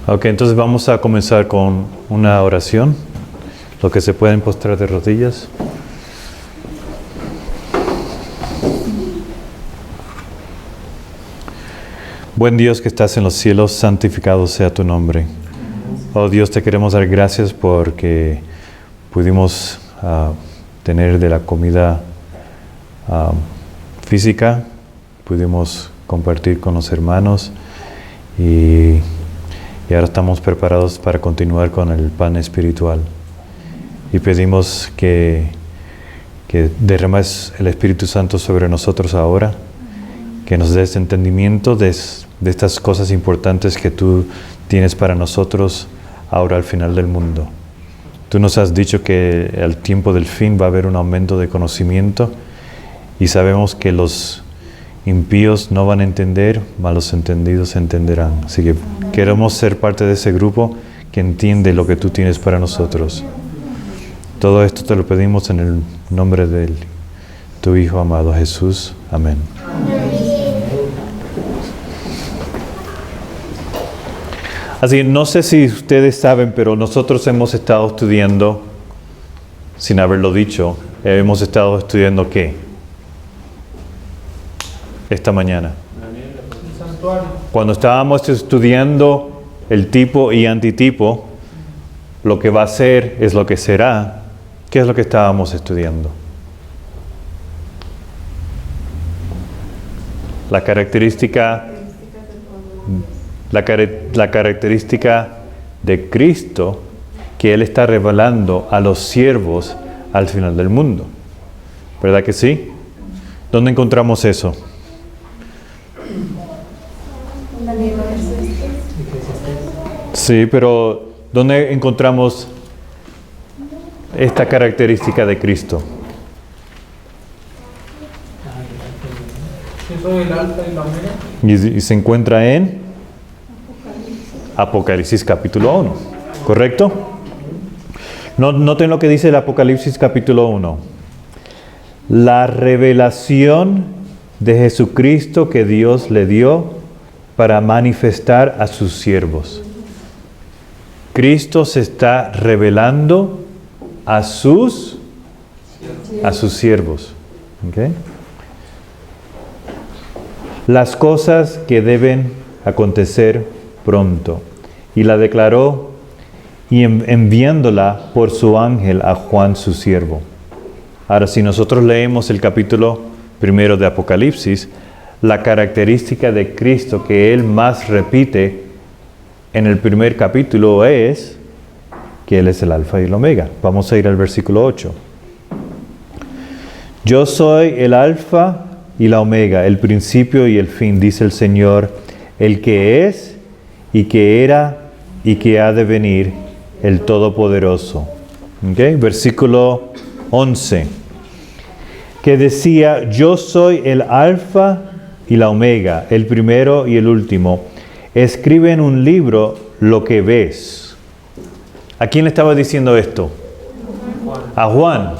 Ok, entonces vamos a comenzar con una oración. Los que se pueden postrar de rodillas. Buen Dios que estás en los cielos, santificado sea tu nombre. Oh Dios, te queremos dar gracias porque pudimos tener de la comida física, pudimos compartir con los hermanos y ahora estamos preparados para continuar con el pan espiritual. Y pedimos que derrames el Espíritu Santo sobre nosotros ahora, que nos des entendimiento de estas cosas importantes que tú tienes para nosotros ahora al final del mundo. Tú nos has dicho que al tiempo del fin va a haber un aumento de conocimiento y sabemos que los impíos no van a entender, mas los entendidos entenderán. Así que queremos ser parte de ese grupo que entiende lo que tú tienes para nosotros. Todo esto te lo pedimos en el nombre de tu Hijo amado Jesús. Amén. Así que no sé si ustedes saben, pero nosotros hemos estado estudiando, sin haberlo dicho, hemos estado estudiando ¿qué? Esta mañana. Cuando estábamos estudiando el tipo y antitipo, lo que va a ser es lo que será. ¿Qué es lo que estábamos estudiando? La característica de Cristo que Él está revelando a los siervos al final del mundo. ¿Verdad que sí? ¿Dónde encontramos eso? Sí, pero ¿dónde encontramos esta característica de Cristo? Yo soy el alfa y la omega. Y se encuentra en Apocalipsis capítulo 1, ¿correcto? Noten lo que dice el Apocalipsis capítulo 1. La revelación de Jesucristo que Dios le dio para manifestar a sus siervos. Cristo se está revelando a sus siervos. ¿Okay? Las cosas que deben acontecer pronto. Y la declaró y enviándola por su ángel a Juan su siervo. Ahora, si nosotros leemos el capítulo 1 de Apocalipsis, la característica de Cristo que Él más repite en el primer capítulo es que Él es el alfa y el omega. Vamos a ir al versículo 8. Yo soy el alfa y la omega, el principio y el fin, dice el Señor, el que es y que era y que ha de venir, el Todopoderoso. ¿Okay? Versículo 11. Que decía, yo soy el alfa y la omega, el primero y el último. Escribe en un libro lo que ves. ¿A quién le estaba diciendo esto? A Juan.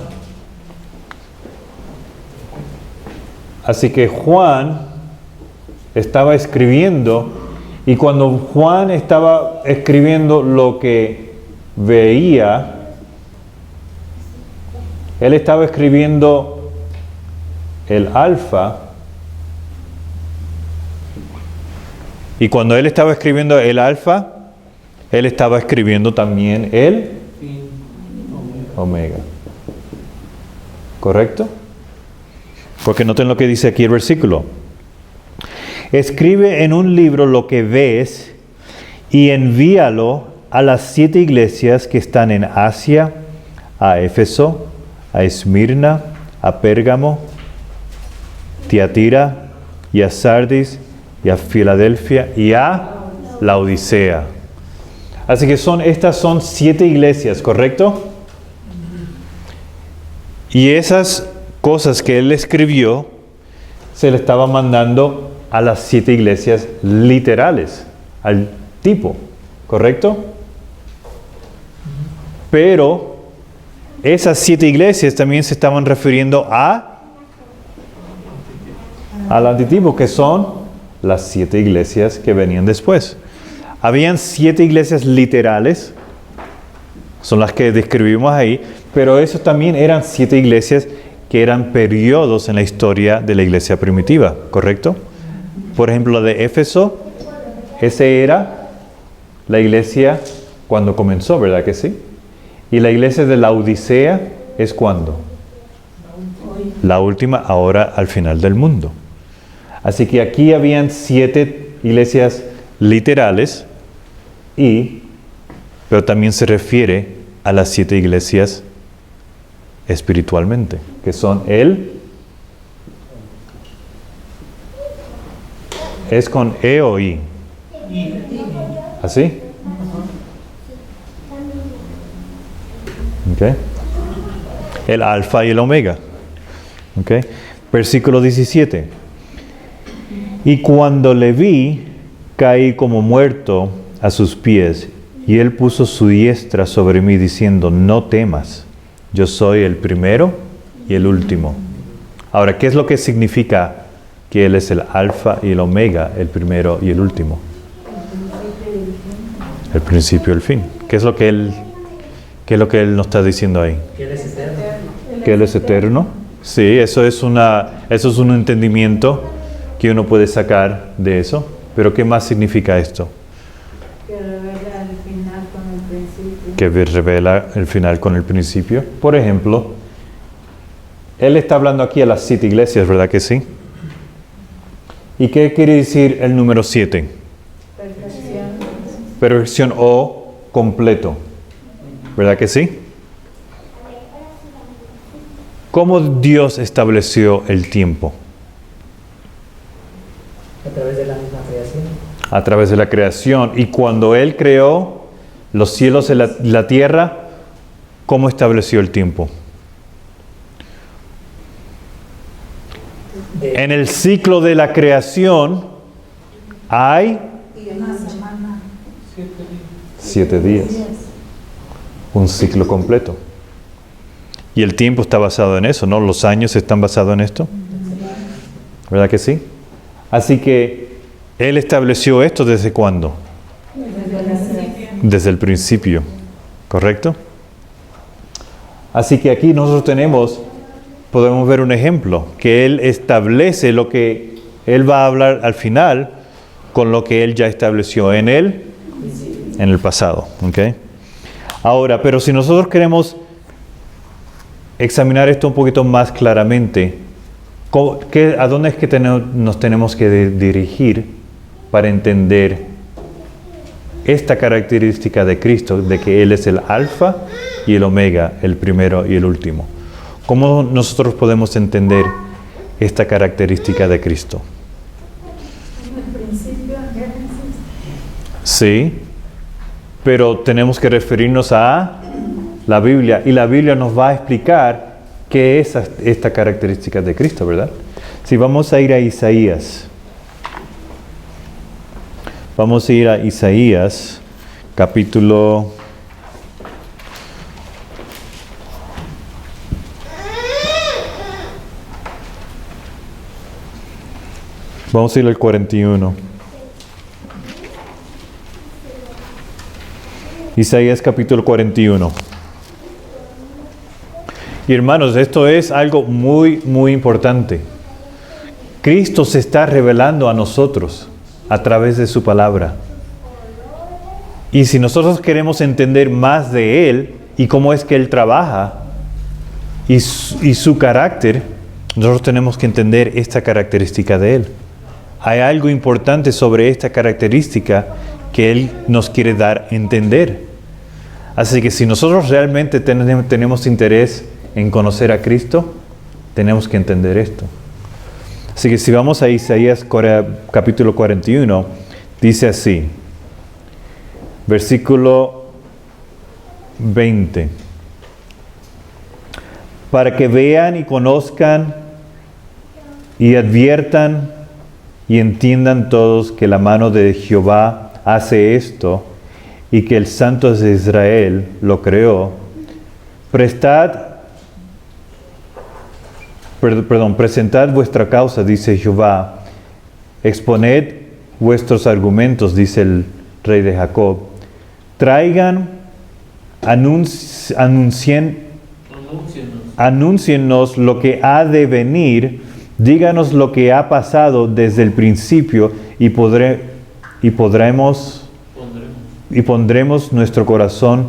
Así que Juan estaba escribiendo, y cuando Juan estaba escribiendo lo que veía, él estaba escribiendo el alfa. Y cuando él estaba escribiendo el alfa, él estaba escribiendo también el omega. ¿Correcto? Porque noten lo que dice aquí el versículo. Escribe en un libro lo que ves y envíalo a las 7 iglesias que están en Asia, a Éfeso, a Esmirna, a Pérgamo, Tiatira y a Sardis y a Filadelfia y a Laodicea. Así que estas son 7 iglesias, ¿correcto? Y esas cosas que él escribió se le estaba mandando a las 7 iglesias literales, al tipo, ¿correcto? Pero esas 7 iglesias también se estaban refiriendo al antitipo, que son las 7 iglesias que venían después. Habían 7 iglesias literales, son las que describimos ahí, pero eso también eran 7 iglesias que eran periodos en la historia de la iglesia primitiva, ¿correcto? Por ejemplo, la de Éfeso, esa era la iglesia cuando comenzó, ¿verdad que sí? Y la iglesia de la Odisea es ¿cuándo? La última, ahora al final del mundo. Así que aquí habían 7 iglesias literales, pero también se refiere a las 7 iglesias espiritualmente, que son es con E o I. ¿Así? Okay. El alfa y el omega. Okay. Versículo 17. Y cuando le vi, caí como muerto a sus pies, y él puso su diestra sobre mí, diciendo, no temas, yo soy el primero y el último. Ahora, ¿qué es lo que significa que él es el alfa y el omega, el primero y el último? El principio y el fin. ¿Qué es lo que él nos está diciendo ahí? Que Él es eterno. ¿Que él es eterno? Sí, eso es un entendimiento que uno puede sacar de eso. Pero ¿qué más significa esto? Que revela el final con el principio. Que revela el final con el principio. Por ejemplo, él está hablando aquí a las 7 iglesias, ¿verdad que sí? ¿Y qué quiere decir el número 7? Perfección. Perfección o completo, ¿verdad que sí? ¿Cómo Dios estableció el tiempo? A través de la misma creación. A través de la creación. Y cuando Él creó los cielos y la tierra, ¿cómo estableció el tiempo? En el ciclo de la creación hay 7 días. Un ciclo completo. Y el tiempo está basado en eso, ¿no? Los años están basados en esto. ¿Verdad que sí? Así que Él estableció esto ¿desde cuándo? Desde el principio. ¿Correcto? Así que aquí nosotros podemos ver un ejemplo, que Él establece lo que Él va a hablar al final con lo que Él ya estableció en el pasado. ¿Okay? Ahora, pero si nosotros queremos examinar esto un poquito más claramente, ¿a dónde es que nos tenemos que dirigir para entender esta característica de Cristo, de que Él es el alfa y el omega, el primero y el último? ¿Cómo nosotros podemos entender esta característica de Cristo? En el principio, en Génesis. Sí, pero tenemos que referirnos a la Biblia, y la Biblia nos va a explicar qué es esta característica de Cristo, ¿verdad? Si vamos a ir a Isaías. Vamos a ir a Isaías, capítulo 41. Isaías capítulo 41. Y hermanos, esto es algo muy, muy importante. Cristo se está revelando a nosotros a través de su palabra. Y si nosotros queremos entender más de Él y cómo es que Él trabaja y su carácter, nosotros tenemos que entender esta característica de Él. Hay algo importante sobre esta característica que Él nos quiere dar a entender. Así que si nosotros realmente tenemos interés en conocer a Cristo, tenemos que entender esto. Así que si vamos a Isaías capítulo 41, dice así, versículo 20. Para que vean y conozcan y adviertan y entiendan todos que la mano de Jehová hace esto y que el Santo de Israel lo creó. Presentad vuestra causa, dice Jehová. Exponed vuestros argumentos, dice el rey de Jacob, traigan, anúncienos lo que ha de venir, díganos lo que ha pasado desde el principio y pondremos nuestro corazón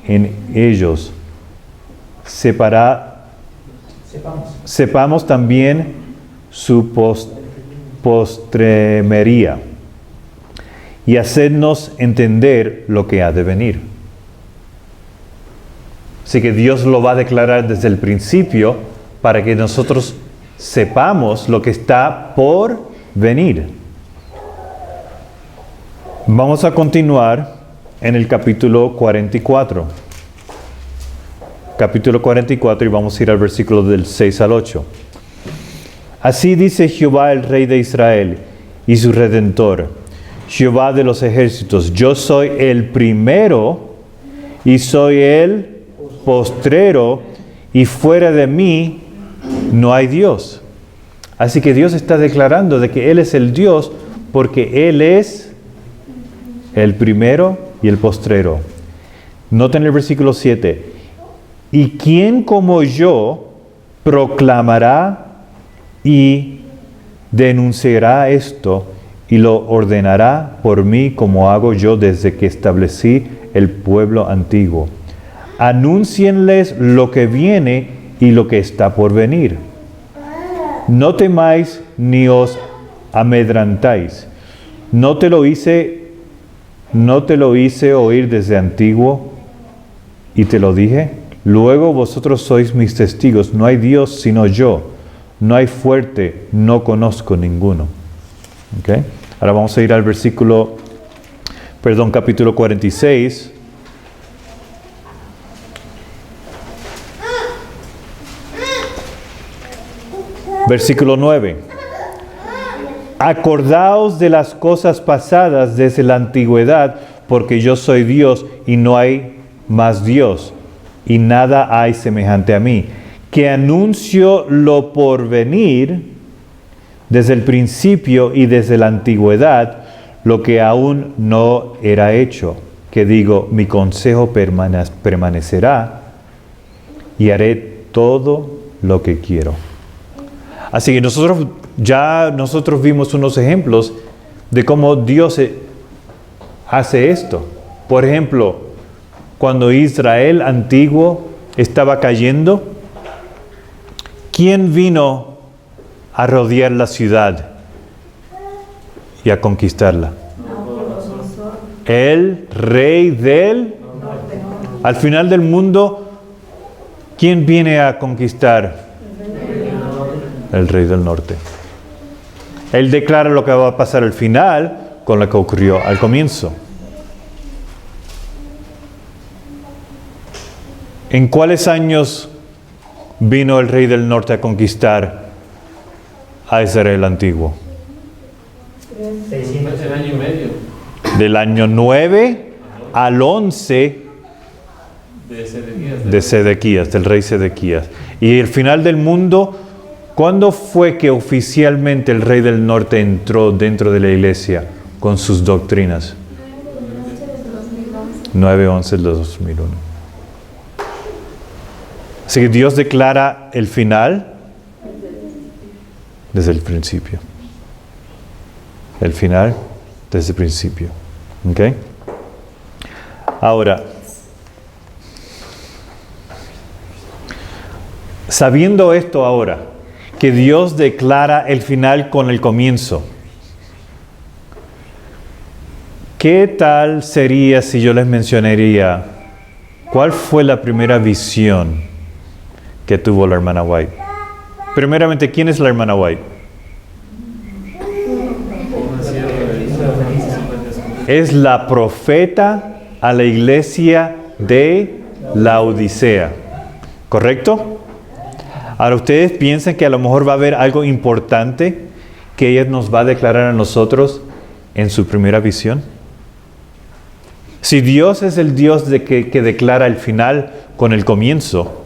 en ellos. Sepamos también su postremería y hacernos entender lo que ha de venir. Así que Dios lo va a declarar desde el principio para que nosotros sepamos lo que está por venir. Vamos a continuar en el capítulo 44. Capítulo 44 y vamos a ir al versículo del 6 al 8. Así dice Jehová, el Rey de Israel y su Redentor, Jehová de los ejércitos: yo soy el primero y soy el postrero, y fuera de mí no hay Dios. Así que Dios está declarando de que Él es el Dios porque Él es el primero y el postrero. Noten el versículo 7. ¿Y quién como yo proclamará y denunciará esto y lo ordenará por mí como hago yo desde que establecí el pueblo antiguo? Anúncienles lo que viene y lo que está por venir. No temáis ni os amedrantáis. ¿No te lo hice oír desde antiguo y te lo dije? Luego vosotros sois mis testigos. No hay Dios sino yo. No hay fuerte, no conozco ninguno. ¿Okay? Ahora vamos a ir al capítulo 46. Versículo 9. Acordaos de las cosas pasadas desde la antigüedad, porque yo soy Dios y no hay más Dios, y nada hay semejante a mí, que anuncio lo por venir desde el principio y desde la antigüedad, lo que aún no era hecho, que digo, mi consejo permanecerá y haré todo lo que quiero. Así que nosotros vimos unos ejemplos de cómo Dios hace esto. Por ejemplo, cuando Israel antiguo estaba cayendo, ¿quién vino a rodear la ciudad y a conquistarla? El rey del norte. Al final del mundo, ¿quién viene a conquistar? El rey del norte. Él declara lo que va a pasar al final con lo que ocurrió al comienzo. ¿En cuáles años vino el rey del norte a conquistar a Israel antiguo? 600. El año y medio. Del año 9 al 11 de Sedequías, del rey Sedequías. Y el final del mundo, ¿cuándo fue que oficialmente el rey del norte entró dentro de la iglesia con sus doctrinas? 9/11 del 2001. Así que Dios declara el final desde el principio. El final desde el principio. ¿Ok? Ahora, sabiendo esto ahora, que Dios declara el final con el comienzo, ¿qué tal sería si yo les mencionaría cuál fue la primera visión que tuvo la hermana White? Primeramente, ¿quién es la hermana White? Es la profeta a la iglesia de Laodicea. ¿Correcto? Ahora, ¿ustedes piensan que a lo mejor va a haber algo importante que ella nos va a declarar a nosotros en su primera visión? Si Dios es el Dios que declara el final con el comienzo,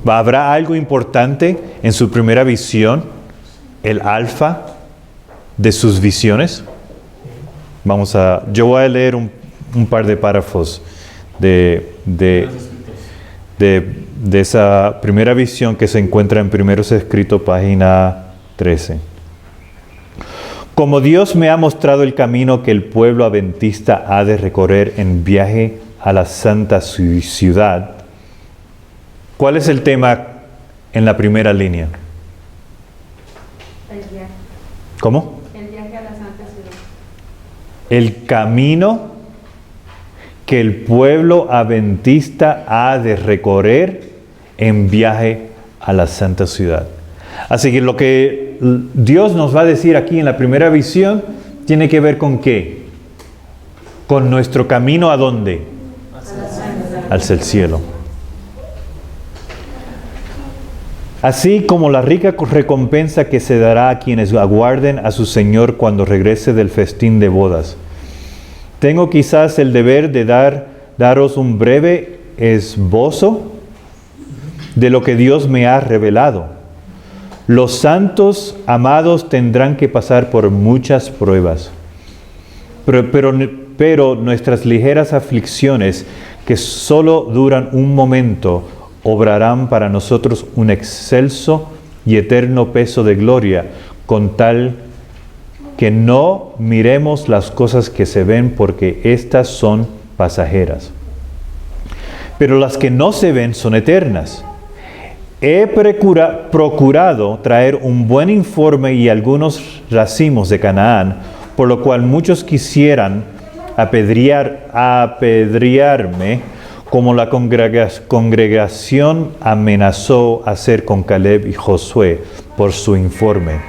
¿habrá algo importante en su primera visión, el alfa de sus visiones? Yo voy a leer un par de párrafos de esa primera visión que se encuentra en Primeros Escritos, página 13. Como Dios me ha mostrado el camino que el pueblo adventista ha de recorrer en viaje a la santa ciudad. ¿Cuál es el tema en la primera línea? El viaje. ¿Cómo? El viaje a la Santa Ciudad. El camino que el pueblo adventista ha de recorrer en viaje a la santa ciudad. Así que lo que Dios nos va a decir aquí en la primera visión tiene que ver con ¿qué? Con nuestro camino ¿a dónde? Hacia el cielo. Así como la rica recompensa que se dará a quienes aguarden a su Señor cuando regrese del festín de bodas. Tengo quizás el deber de daros un breve esbozo de lo que Dios me ha revelado. Los santos amados tendrán que pasar por muchas pruebas, pero nuestras ligeras aflicciones, que solo duran un momento, obrarán para nosotros un excelso y eterno peso de gloria, con tal que no miremos las cosas que se ven, porque éstas son pasajeras. Pero las que no se ven son eternas. He procurado traer un buen informe y algunos racimos de Canaán, por lo cual muchos quisieran apedrearme, como la congregación amenazó hacer con Caleb y Josué por su informe.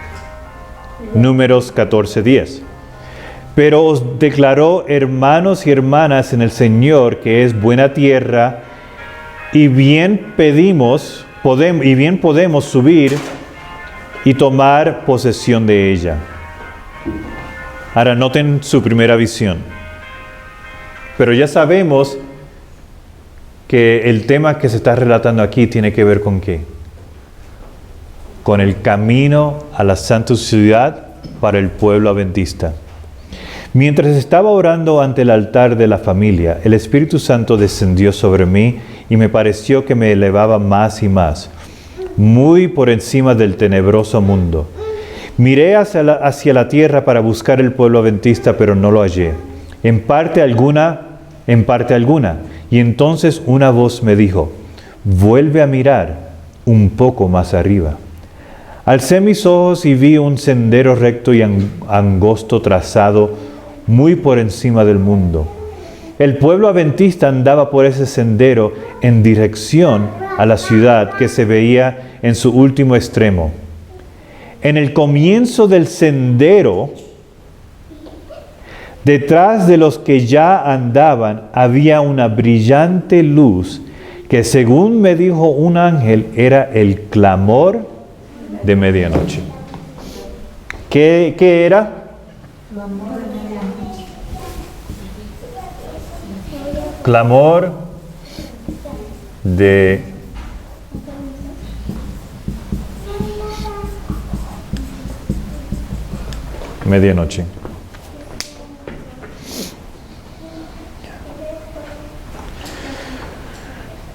Números 14:10. Pero os declaró hermanos y hermanas en el Señor que es buena tierra, y bien podemos subir y tomar posesión de ella. Ahora noten su primera visión. Pero ya sabemos que el tema que se está relatando aquí tiene que ver con ¿qué? Con el camino a la santa ciudad para el pueblo adventista. Mientras estaba orando ante el altar de la familia, el Espíritu Santo descendió sobre mí y me pareció que me elevaba más y más, muy por encima del tenebroso mundo. Miré hacia la tierra para buscar el pueblo adventista, pero no lo hallé. En parte alguna. Y entonces una voz me dijo: vuelve a mirar un poco más arriba. Alcé mis ojos y vi un sendero recto y angosto trazado muy por encima del mundo. El pueblo adventista andaba por ese sendero en dirección a la ciudad que se veía en su último extremo. En el comienzo del sendero, detrás de los que ya andaban, había una brillante luz que, según me dijo un ángel, era el clamor de medianoche. ¿Qué era? Clamor de medianoche.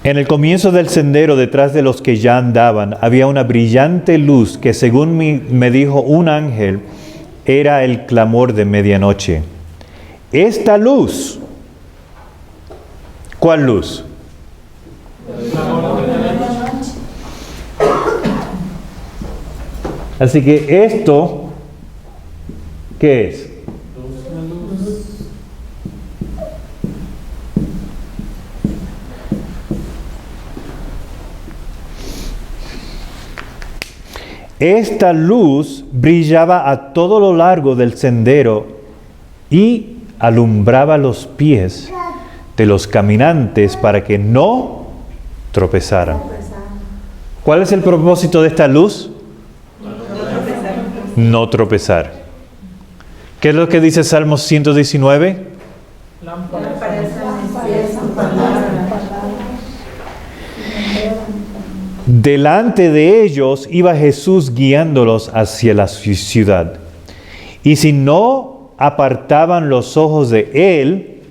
En el comienzo del sendero, detrás de los que ya andaban, había una brillante luz que, según me dijo un ángel, era el clamor de medianoche. Esta luz, ¿cuál luz? Así que esto, ¿qué es? Esta luz brillaba a todo lo largo del sendero y alumbraba los pies de los caminantes para que no tropezaran. ¿Cuál es el propósito de esta luz? No tropezar. ¿Qué es lo que dice Salmos 119? Delante de ellos iba Jesús guiándolos hacia la ciudad. Y si no apartaban los ojos de él,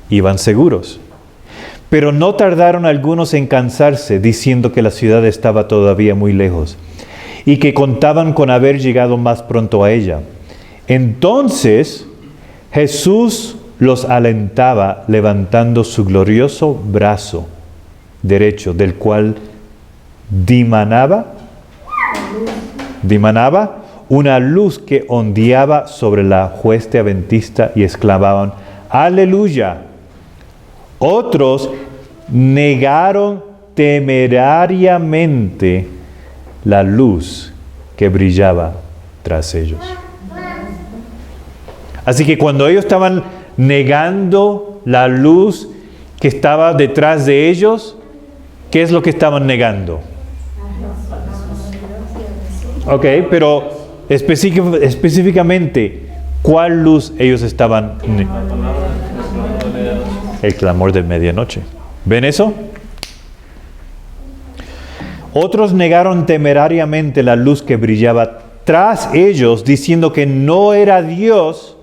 iban seguros. Pero no tardaron algunos en cansarse, diciendo que la ciudad estaba todavía muy lejos y que contaban con haber llegado más pronto a ella. Entonces Jesús los alentaba levantando su glorioso brazo derecho, del cual dimanaba una luz que ondeaba sobre la hueste adventista, y exclamaban: ¡Aleluya! Otros negaron temerariamente la luz que brillaba tras ellos. Así que cuando ellos estaban negando la luz que estaba detrás de ellos, ¿qué es lo que estaban negando? Ok, pero específicamente, ¿cuál luz ellos estaban negando? El clamor de medianoche. ¿Ven eso? Otros negaron temerariamente la luz que brillaba tras ellos, diciendo que no era Dios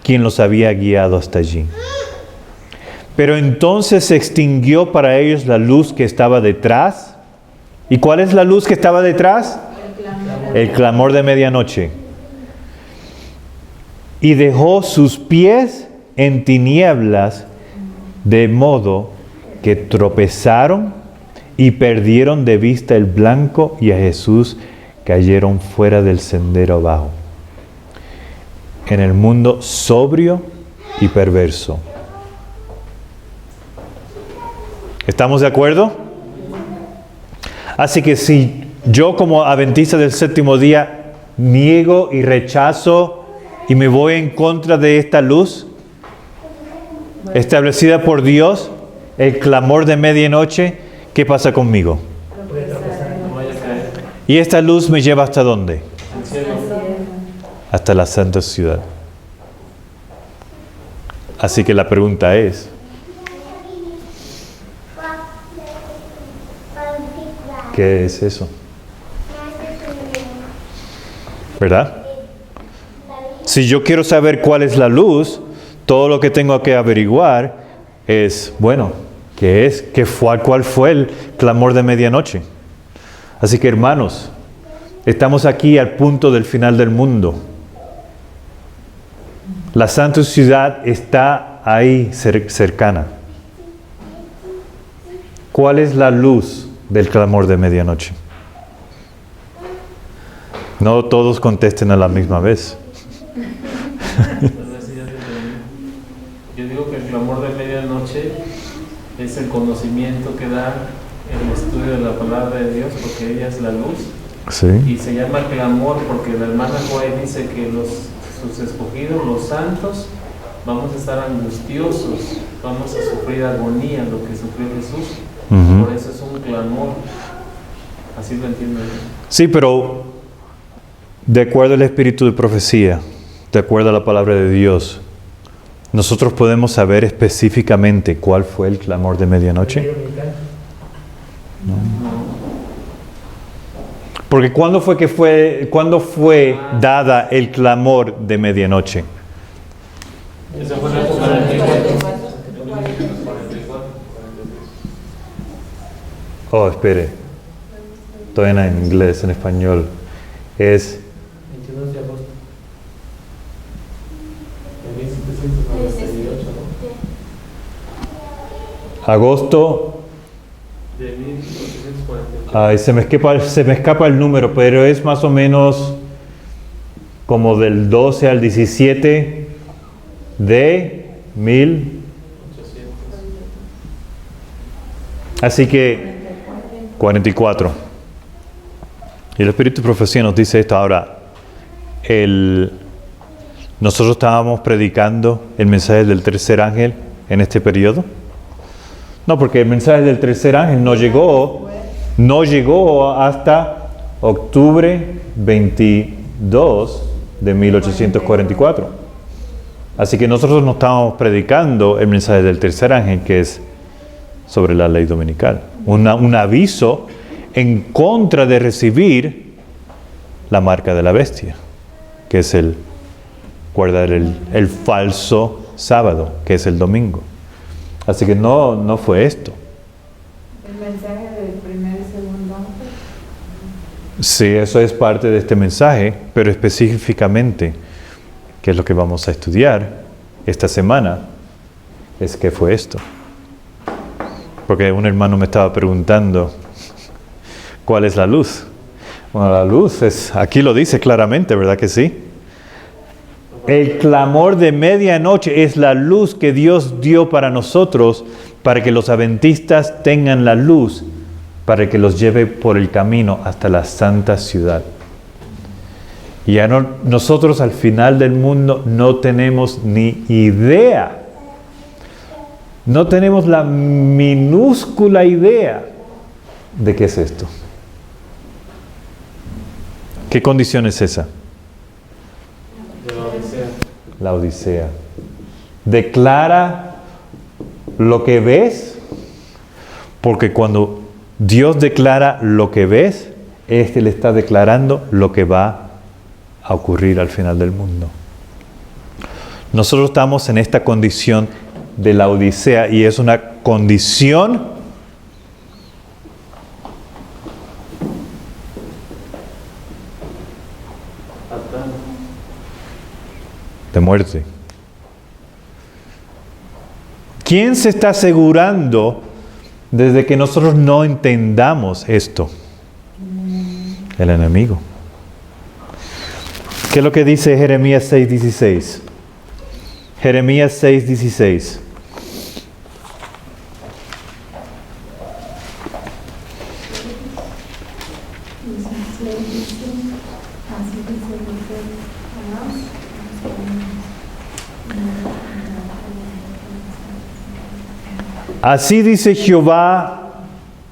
quien los había guiado hasta allí. Pero entonces se extinguió para ellos la luz que estaba detrás. ¿Y cuál es la luz que estaba detrás? El clamor de medianoche. Y dejó sus pies en tinieblas, de modo que tropezaron y perdieron de vista el blanco, y a Jesús cayeron fuera del sendero abajo, en el mundo sobrio y perverso. ¿Estamos de acuerdo? Así que si yo, como adventista del séptimo día, niego y rechazo y me voy en contra de esta luz establecida por Dios, el clamor de medianoche, ¿qué pasa conmigo? Y esta luz me lleva ¿hasta dónde? Hasta la santa ciudad. Así que la pregunta es: ¿qué es eso? ¿Verdad? Si yo quiero saber cuál es la luz, todo lo que tengo que averiguar es, bueno, ¿qué es? ¿Cuál fue el clamor de medianoche? Así que, hermanos, estamos aquí al punto del final del mundo. La santa ciudad está ahí cercana. ¿Cuál es la luz del clamor de medianoche? No todos contesten a la misma vez. Yo digo que el clamor de medianoche es el conocimiento que da el estudio de la palabra de Dios, porque ella es la luz. Sí. Y se llama clamor porque la hermana Joy dice que sus escogidos, los santos, vamos a estar angustiosos, vamos a sufrir agonía, lo que sufrió Jesús. Uh-huh. Por eso es un clamor. Así lo entiendo yo. Sí, pero de acuerdo al espíritu de profecía, de acuerdo a la palabra de Dios, ¿nosotros podemos saber específicamente cuál fue el clamor de medianoche? No. Porque ¿cuándo fue dada el clamor de medianoche? Esa fue la época del 44. Oh, espere. Todavía en inglés, en español. Es 22 de agosto. En 1798, ¿no? agosto. De 1848. Ay, se me escapa el número, pero es más o menos como del 12 al 17 de 1800. Así que 44. Y el Espíritu de Profecía nos dice esto. Ahora, nosotros estábamos predicando el mensaje del tercer ángel en este periodo. No, porque el mensaje del tercer ángel no llegó hasta octubre 22 de 1844. Así que nosotros no estábamos predicando el mensaje del tercer ángel, que es sobre la ley dominical. Un aviso en contra de recibir la marca de la bestia, que es el guardar el falso sábado, que es el domingo. Así que no fue esto. El mensaje del primer y segundo ángel. Sí, eso es parte de este mensaje, pero específicamente, que es lo que vamos a estudiar esta semana, es qué fue esto. Porque un hermano me estaba preguntando, ¿cuál es la luz? Bueno, la luz es, aquí lo dice claramente, ¿verdad que sí? El clamor de medianoche es la luz que Dios dio para nosotros, para que los adventistas tengan la luz, para que los lleve por el camino hasta la santa ciudad. Y ya nosotros al final del mundo no tenemos ni idea, no tenemos la minúscula idea de qué es esto. ¿Qué condición es esa? De la Odisea. La Odisea. Declara lo que ves, porque cuando Dios declara lo que ves, le está declarando lo que va a ocurrir al final del mundo. Nosotros estamos en esta condición de la Odisea y es una condición de muerte. ¿Quién se está asegurando desde que nosotros no entendamos esto? El enemigo. ¿Qué es lo que dice Jeremías 6:16? Jeremías 6:16. Así dice Jehová,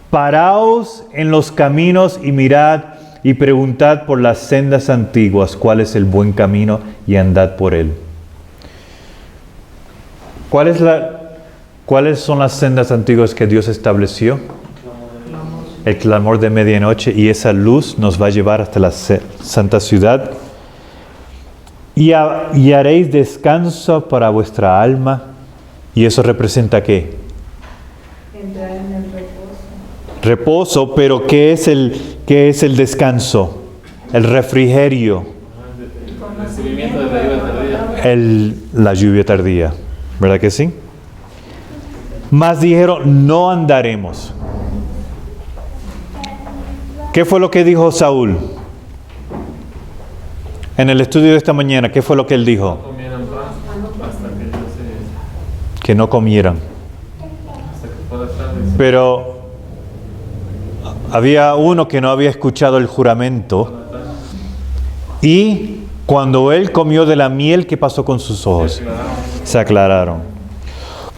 paraos en los caminos y mirad y preguntad por las sendas antiguas cuál es el buen camino y andad por él. ¿Cuáles son las sendas antiguas que Dios estableció? El clamor de medianoche, y esa luz nos va a llevar hasta la santa ciudad. Y haréis descanso para vuestra alma. ¿Y eso representa qué? Entrar en el reposo. Reposo, pero ¿qué es el descanso? El refrigerio. El recibimiento de la lluvia tardía. La lluvia tardía. ¿Verdad que sí? Mas dijeron, no andaremos. ¿Qué fue lo que dijo Saúl? En el estudio de esta mañana, ¿qué fue lo que él dijo? No comieran pan hasta que yo se... Que no comieran. Hasta que pueda estar... Pero había uno que no había escuchado el juramento y cuando él comió de la miel, ¿qué pasó con sus ojos? Se aclararon.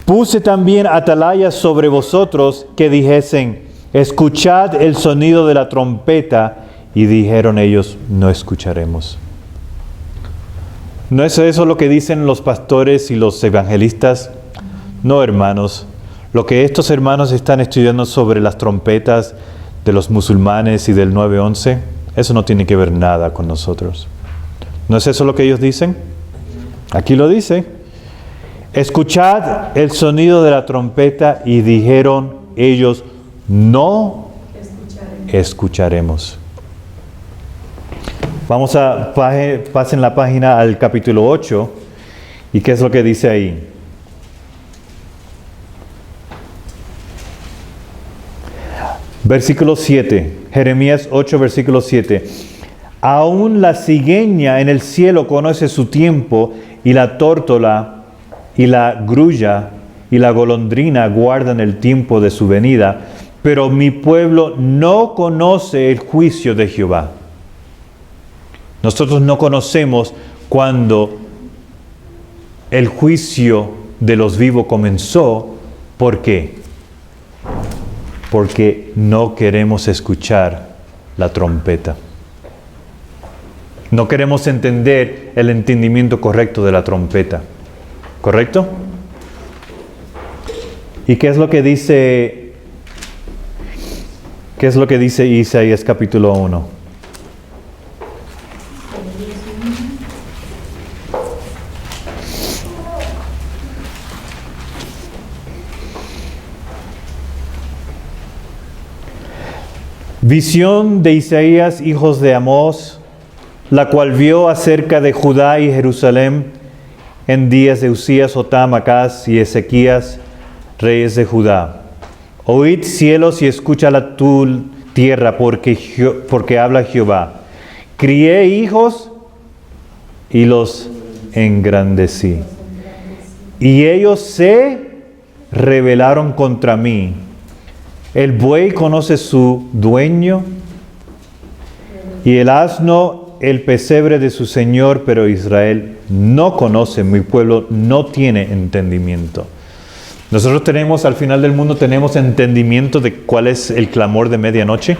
Puse también atalayas sobre vosotros que dijesen, escuchad el sonido de la trompeta, y dijeron ellos, no escucharemos. ¿No es eso lo que dicen los pastores y los evangelistas? No, hermanos. Lo que estos hermanos están estudiando sobre las trompetas de los musulmanes y del 9/11, eso no tiene que ver nada con nosotros. ¿No es eso lo que ellos dicen? Aquí lo dice. Escuchad el sonido de la trompeta, y dijeron ellos, no escucharemos. Vamos a, pasen la página al capítulo 8, ¿y qué es lo que dice ahí? Versículo 7, Jeremías 8, versículo 7. Aún la cigüeña en el cielo conoce su tiempo, y la tórtola y la grulla y la golondrina guardan el tiempo de su venida, pero mi pueblo no conoce el juicio de Jehová. Nosotros no conocemos cuando el juicio de los vivos comenzó. ¿Por qué? Porque no queremos escuchar la trompeta. No queremos entender el entendimiento correcto de la trompeta. ¿Correcto? ¿Y qué es lo que dice? ¿Qué es lo que dice Isaías capítulo 1? Visión de Isaías, hijos de Amós, la cual vio acerca de Judá y Jerusalén en días de Usías, Jotam, Acaz y Ezequías, reyes de Judá. Oíd cielos y escúchala tu tierra, porque habla Jehová. Crié hijos y los engrandecí. Y ellos se rebelaron contra mí. El buey conoce su dueño y el asno el pesebre de su señor, pero Israel no conoce, mi pueblo no tiene entendimiento. Nosotros tenemos, al final del mundo, ¿tenemos entendimiento de cuál es el clamor de medianoche?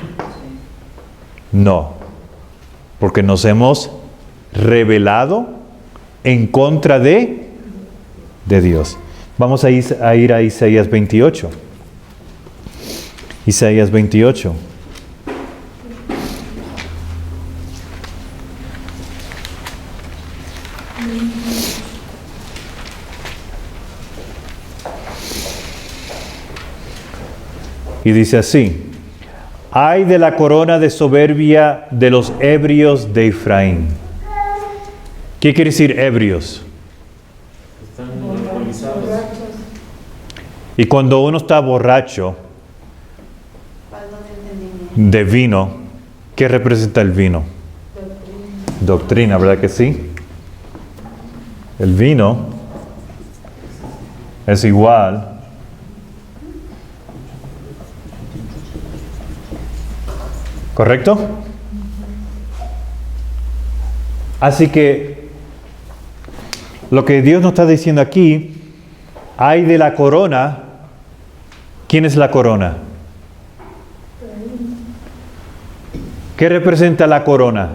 No, porque nos hemos rebelado en contra de Dios. Vamos a ir a Isaías 28. Isaías 28. Y dice así: ay de la corona de soberbia de los ebrios de Efraín. ¿Qué quiere decir ebrios? Están alcoholizados. Y cuando uno está borracho de vino, ¿qué representa el vino? Doctrina, ¿verdad que sí? El vino es igual ¿correcto? Así que lo que Dios nos está diciendo aquí, hay de la corona. ¿Quién es la corona? ¿Qué representa la corona?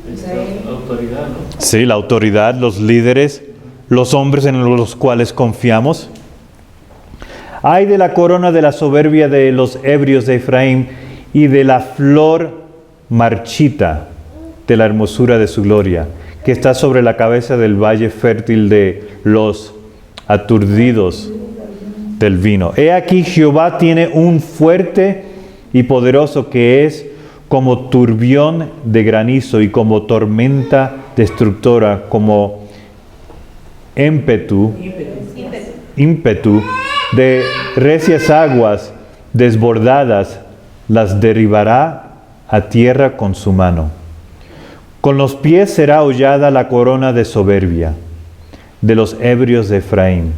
La autoridad, ¿no? Sí, la autoridad, los líderes, los hombres en los cuales confiamos. Ay de la corona de la soberbia de los ebrios de Efraín y de la flor marchita de la hermosura de su gloria, que está sobre la cabeza del valle fértil de los aturdidos del vino. He aquí Jehová tiene un fuerte y poderoso que es como turbión de granizo y como tormenta destructora, como ímpetu de recias aguas desbordadas, las derribará a tierra con su mano. Con los pies será hollada la corona de soberbia de los ebrios de Efraín,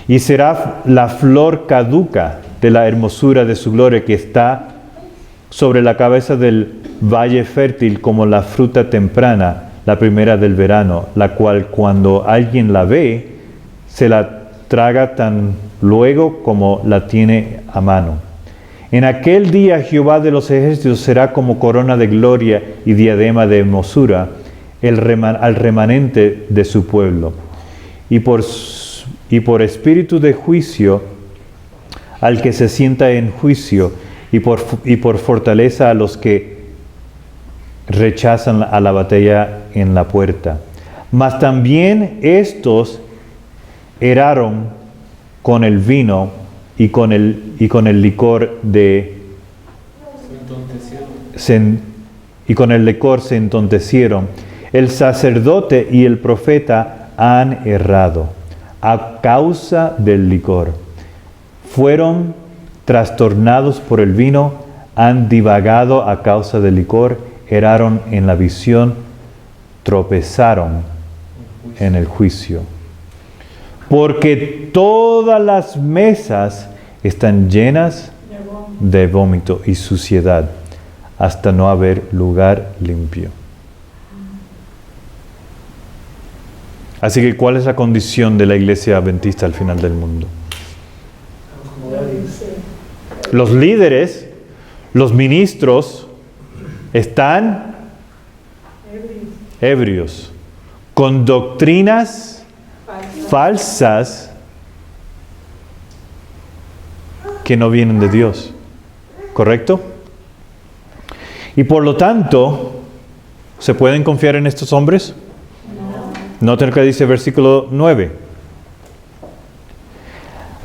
y será la flor caduca de la hermosura de su gloria que está sobre la cabeza del valle fértil como la fruta temprana, la primera del verano, la cual cuando alguien la ve, se la traga tan luego como la tiene a mano. En aquel día Jehová de los ejércitos será como corona de gloria y diadema de hermosura al remanente de su pueblo. Y por espíritu de juicio al que se sienta en juicio, y por fortaleza a los que rechazan a la batalla en la puerta. Mas también estos eraron con el vino y con el licor se entontecieron. El sacerdote y el profeta han errado a causa del licor. Fueron trastornados por el vino, han divagado a causa del licor, erraron en la visión, tropezaron en el juicio. Porque todas las mesas están llenas de vómito y suciedad, hasta no haber lugar limpio. Así que, ¿cuál es la condición de la iglesia adventista al final del mundo? Los líderes, los ministros, están ebrios, con doctrinas falsas que no vienen de Dios. ¿Correcto? Y por lo tanto, ¿se pueden confiar en estos hombres? Noten lo que dice versículo 9.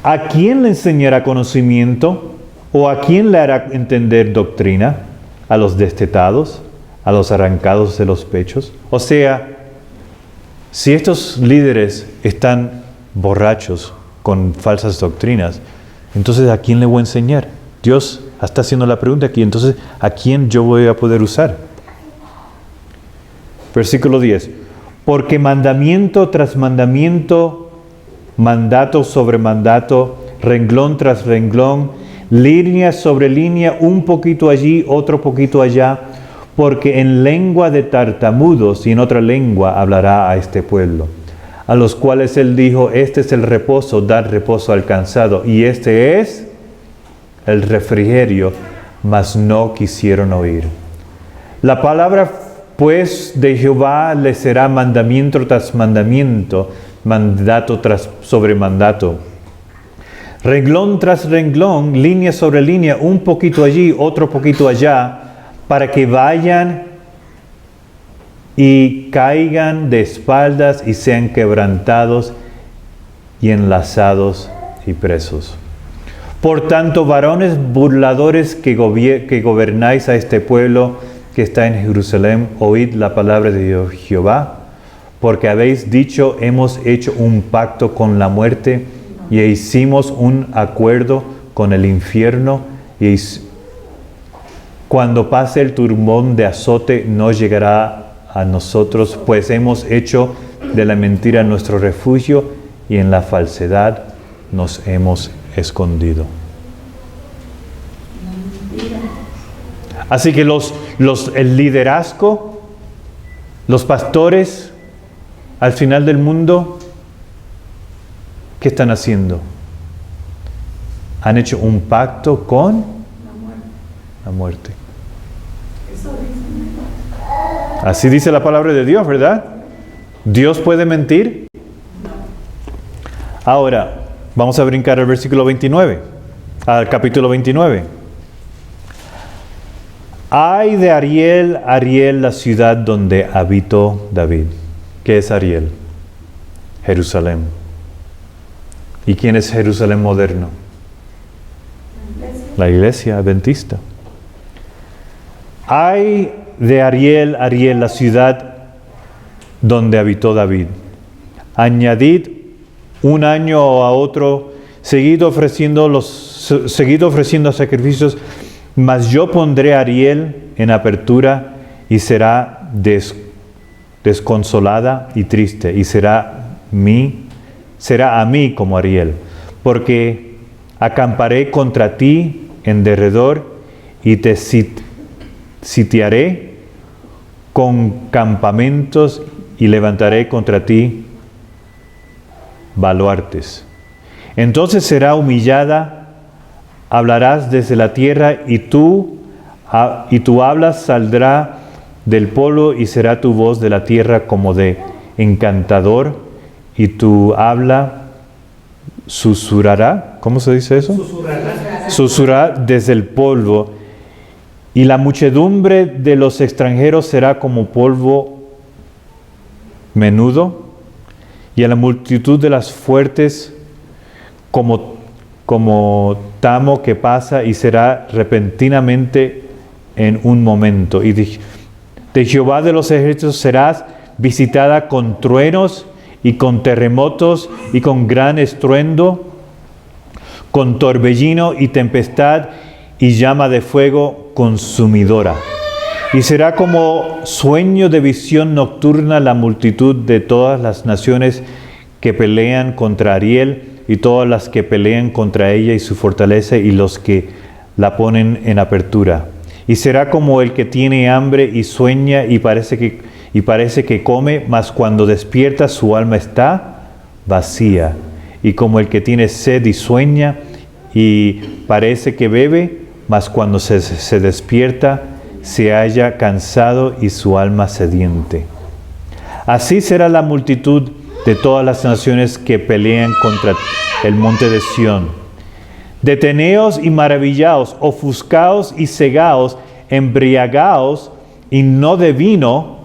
¿A quién le enseñará conocimiento? ¿O a quién le hará entender doctrina? ¿A los destetados? ¿A los arrancados de los pechos? O sea, si estos líderes están borrachos con falsas doctrinas, entonces ¿a quién le voy a enseñar? Dios está haciendo la pregunta aquí, entonces ¿a quién yo voy a poder usar? Versículo 10. Porque mandamiento tras mandamiento, mandato sobre mandato, renglón tras renglón, línea sobre línea, un poquito allí, otro poquito allá, porque en lengua de tartamudos y en otra lengua hablará a este pueblo, a los cuales él dijo, este es el reposo, dar reposo al cansado, y este es el refrigerio, mas no quisieron oír. La palabra pues de Jehová les será mandamiento tras mandamiento, mandato tras sobre mandato. Renglón tras renglón, línea sobre línea, un poquito allí, otro poquito allá, para que vayan y caigan de espaldas y sean quebrantados y enlazados y presos. Por tanto, varones burladores que gobernáis a este pueblo que está en Jerusalén, oíd la palabra de Jehová, porque habéis dicho, hemos hecho un pacto con la muerte y hicimos un acuerdo con el infierno, y cuando pase el turbón de azote no llegará a nosotros, pues hemos hecho de la mentira nuestro refugio y en la falsedad nos hemos escondido. Así que el liderazgo, los pastores al final del mundo, ¿qué están haciendo? Han hecho un pacto con la muerte. Así dice la palabra de Dios, ¿verdad? ¿Dios puede mentir? Ahora, vamos a brincar al versículo 29, al capítulo 29. Ay de Ariel, Ariel, la ciudad donde habitó David. ¿Qué es Ariel? Jerusalén. ¿Y quién es Jerusalén moderno? La iglesia adventista. Ay de Ariel, Ariel, la ciudad donde habitó David. Añadid un año a otro, seguido ofreciendo sacrificios, mas yo pondré a Ariel en apertura y será desconsolada y triste, y será a mí como Ariel, porque acamparé contra ti en derredor y te sitiaré con campamentos y levantaré contra ti baluartes. Entonces será humillada, hablarás desde la tierra y tu habla saldrá del polvo y será tu voz de la tierra como de encantador y tu habla susurrará. ¿Cómo se dice eso? Susurrará desde el polvo. Y la muchedumbre de los extranjeros será como polvo menudo, y a la multitud de las fuertes como tamo que pasa, y será repentinamente en un momento. Y de Jehová de los ejércitos serás visitada con truenos y con terremotos y con gran estruendo, con torbellino y tempestad y llama de fuego consumidora. Y será como sueño de visión nocturna la multitud de todas las naciones que pelean contra Ariel y todas las que pelean contra ella y su fortaleza y los que la ponen en apertura. Y será como el que tiene hambre y sueña y parece que come, mas cuando despierta su alma está vacía. Y como el que tiene sed y sueña y parece que bebe, mas cuando se despierta se halla cansado y su alma sediente. Así será la multitud de todas las naciones que pelean contra el monte de Sión. Deteneos y maravillaos, ofuscaos y cegaos, embriagaos y no de vino,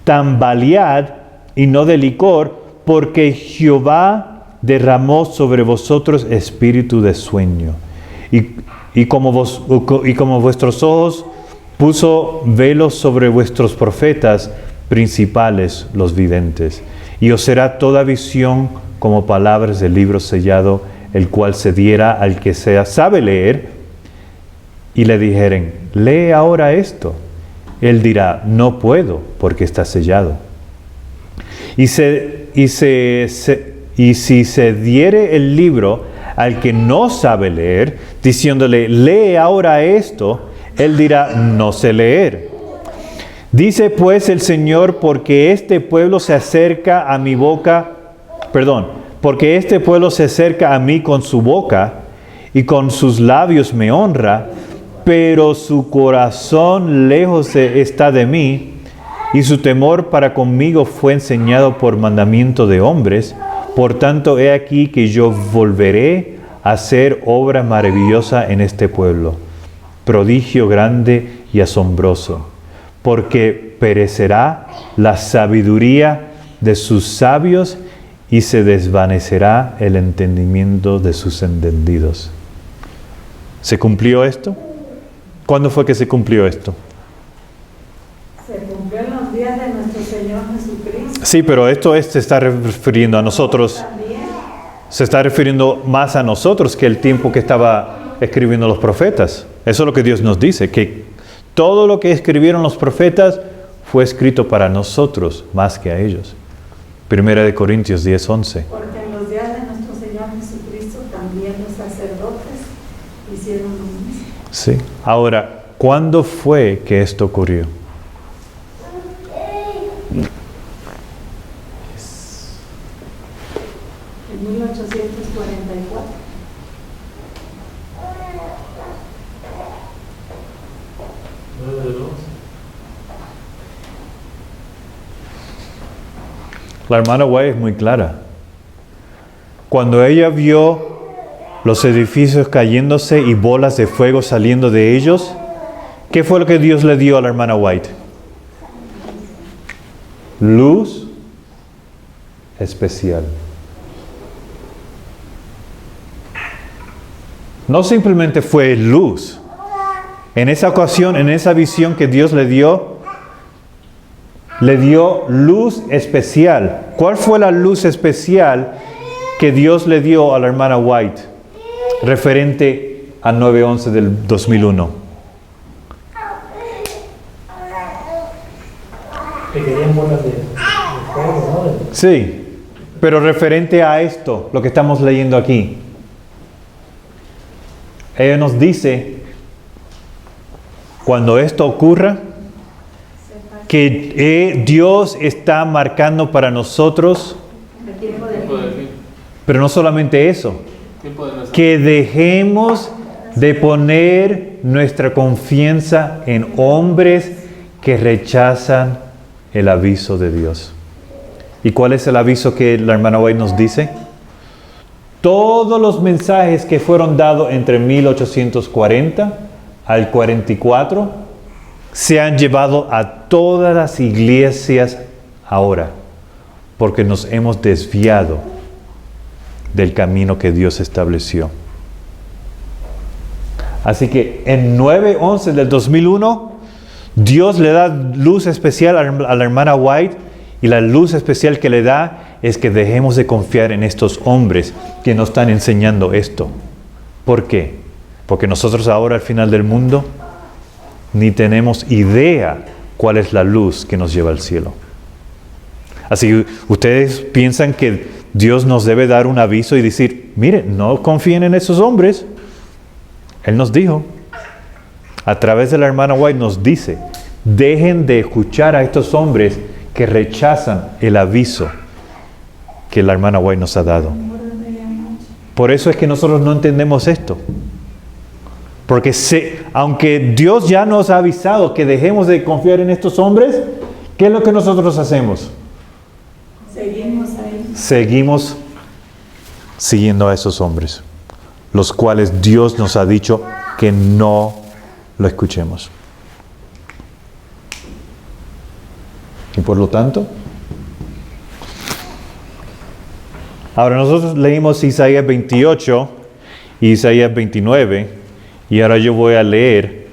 tambalead y no de licor, porque Jehová derramó sobre vosotros espíritu de sueño. y como vuestros ojos puso velos sobre vuestros profetas principales, los videntes. Y os será toda visión como palabras del libro sellado, el cual se diera al que sabe leer, y le dijeren, lee ahora esto. Él dirá, no puedo, porque está sellado. Y si se diere el libro al que no sabe leer, diciéndole, lee ahora esto, él dirá, no sé leer. Dice pues el Señor, porque este pueblo se acerca a mi boca, porque este pueblo se acerca a mí con su boca y con sus labios me honra, pero su corazón lejos está de mí y su temor para conmigo fue enseñado por mandamiento de hombres. Por tanto, he aquí que yo volveré a hacer obra maravillosa en este pueblo, prodigio grande y asombroso, porque perecerá la sabiduría de sus sabios y se desvanecerá el entendimiento de sus entendidos. ¿Se cumplió esto? ¿Cuándo fue que se cumplió esto? Se cumplió en los días de nuestro Señor Jesucristo. Sí, pero esto se está refiriendo a nosotros. También. Se está refiriendo más a nosotros que el tiempo que estaba escribiendo los profetas. Eso es lo que Dios nos dice, que todo lo que escribieron los profetas fue escrito para nosotros más que a ellos. 1 Corintios 10:11. Porque en los días de nuestro Señor Jesucristo también los sacerdotes hicieron lo mismo. Sí. Ahora, ¿cuándo fue que esto ocurrió? En 1844. La hermana White es muy clara. Cuando ella vio los edificios cayéndose y bolas de fuego saliendo de ellos, ¿qué fue lo que Dios le dio a la hermana White? Luz especial. No simplemente fue luz. En esa ocasión, en esa visión que Dios le dio luz especial. ¿Cuál fue la luz especial que Dios le dio a la hermana White referente a 9/11 del 2001? Que querían bolas de fuego, ¿no? Sí, pero referente a esto, lo que estamos leyendo aquí. Ella nos dice, cuando esto ocurra, que Dios está marcando para nosotros, El tiempo de Tiempo del fin. pero no solamente eso, Tiempo de nuestra- que dejemos de poner nuestra confianza en hombres que rechazan el aviso de Dios. ¿Y cuál es el aviso que la hermana White nos dice? Todos los mensajes que fueron dados entre 1840 al 44 se han llevado a todas las iglesias ahora, porque nos hemos desviado del camino que Dios estableció. Así que en 9/11 del 2001, Dios le da luz especial a la hermana White, y la luz especial que le da es que dejemos de confiar en estos hombres que nos están enseñando esto. ¿Por qué? Porque nosotros ahora al final del mundo ni tenemos idea cuál es la luz que nos lleva al cielo. Así que ustedes piensan que Dios nos debe dar un aviso y decir, miren, no confíen en esos hombres. Él nos dijo, a través de la hermana White nos dice, dejen de escuchar a estos hombres que rechazan el aviso que la hermana White nos ha dado. Por eso es que nosotros no entendemos esto. Porque aunque Dios ya nos ha avisado que dejemos de confiar en estos hombres, ¿qué es lo que nosotros hacemos? Seguimos ahí. Seguimos siguiendo a esos hombres, los cuales Dios nos ha dicho que no lo escuchemos. Y por lo tanto, ahora nosotros leímos Isaías 28 y Isaías 29, Y ahora yo voy a leer,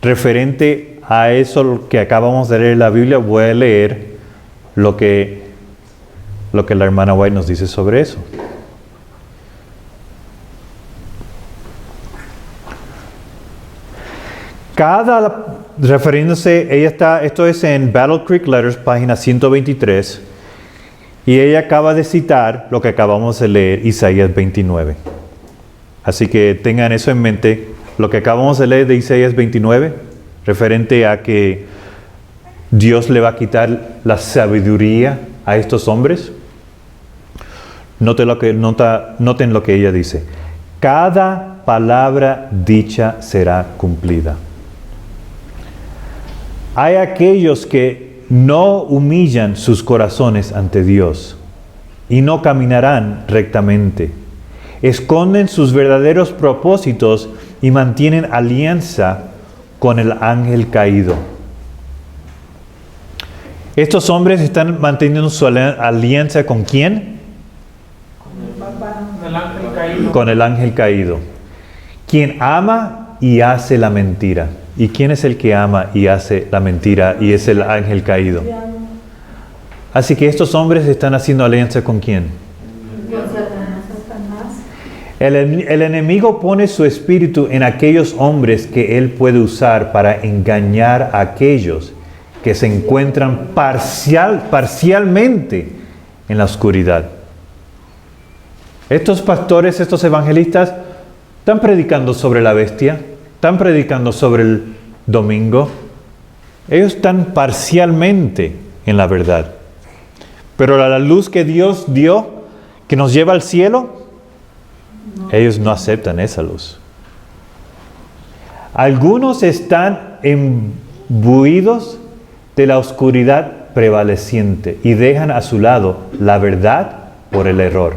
referente a eso que acabamos de leer en la Biblia, voy a leer lo que la hermana White nos dice sobre eso. Esto es en Battle Creek Letters, página 123, y ella acaba de citar lo que acabamos de leer, Isaías 29. Así que tengan eso en mente, lo que acabamos de leer de Isaías 29, referente a que Dios le va a quitar la sabiduría a estos hombres. Noten lo que ella dice. Cada palabra dicha será cumplida. Hay aquellos que no humillan sus corazones ante Dios y no caminarán rectamente. Esconden sus verdaderos propósitos y mantienen alianza con el ángel caído. Estos hombres están manteniendo su alianza ¿con quién? Con el ángel caído. Con el ángel caído. Quien ama y hace la mentira. ¿Y quién es el que ama y hace la mentira y es el ángel caído? Así que estos hombres están haciendo alianza ¿con quién? El enemigo pone su espíritu en aquellos hombres que él puede usar para engañar a aquellos que se encuentran parcialmente en la oscuridad. Estos pastores, estos evangelistas, están predicando sobre la bestia, están predicando sobre el domingo. Ellos están parcialmente en la verdad. Pero la luz que Dios dio, que nos lleva al cielo, ellos no aceptan esa luz. Algunos están imbuidos de la oscuridad prevaleciente y dejan a su lado la verdad por el error.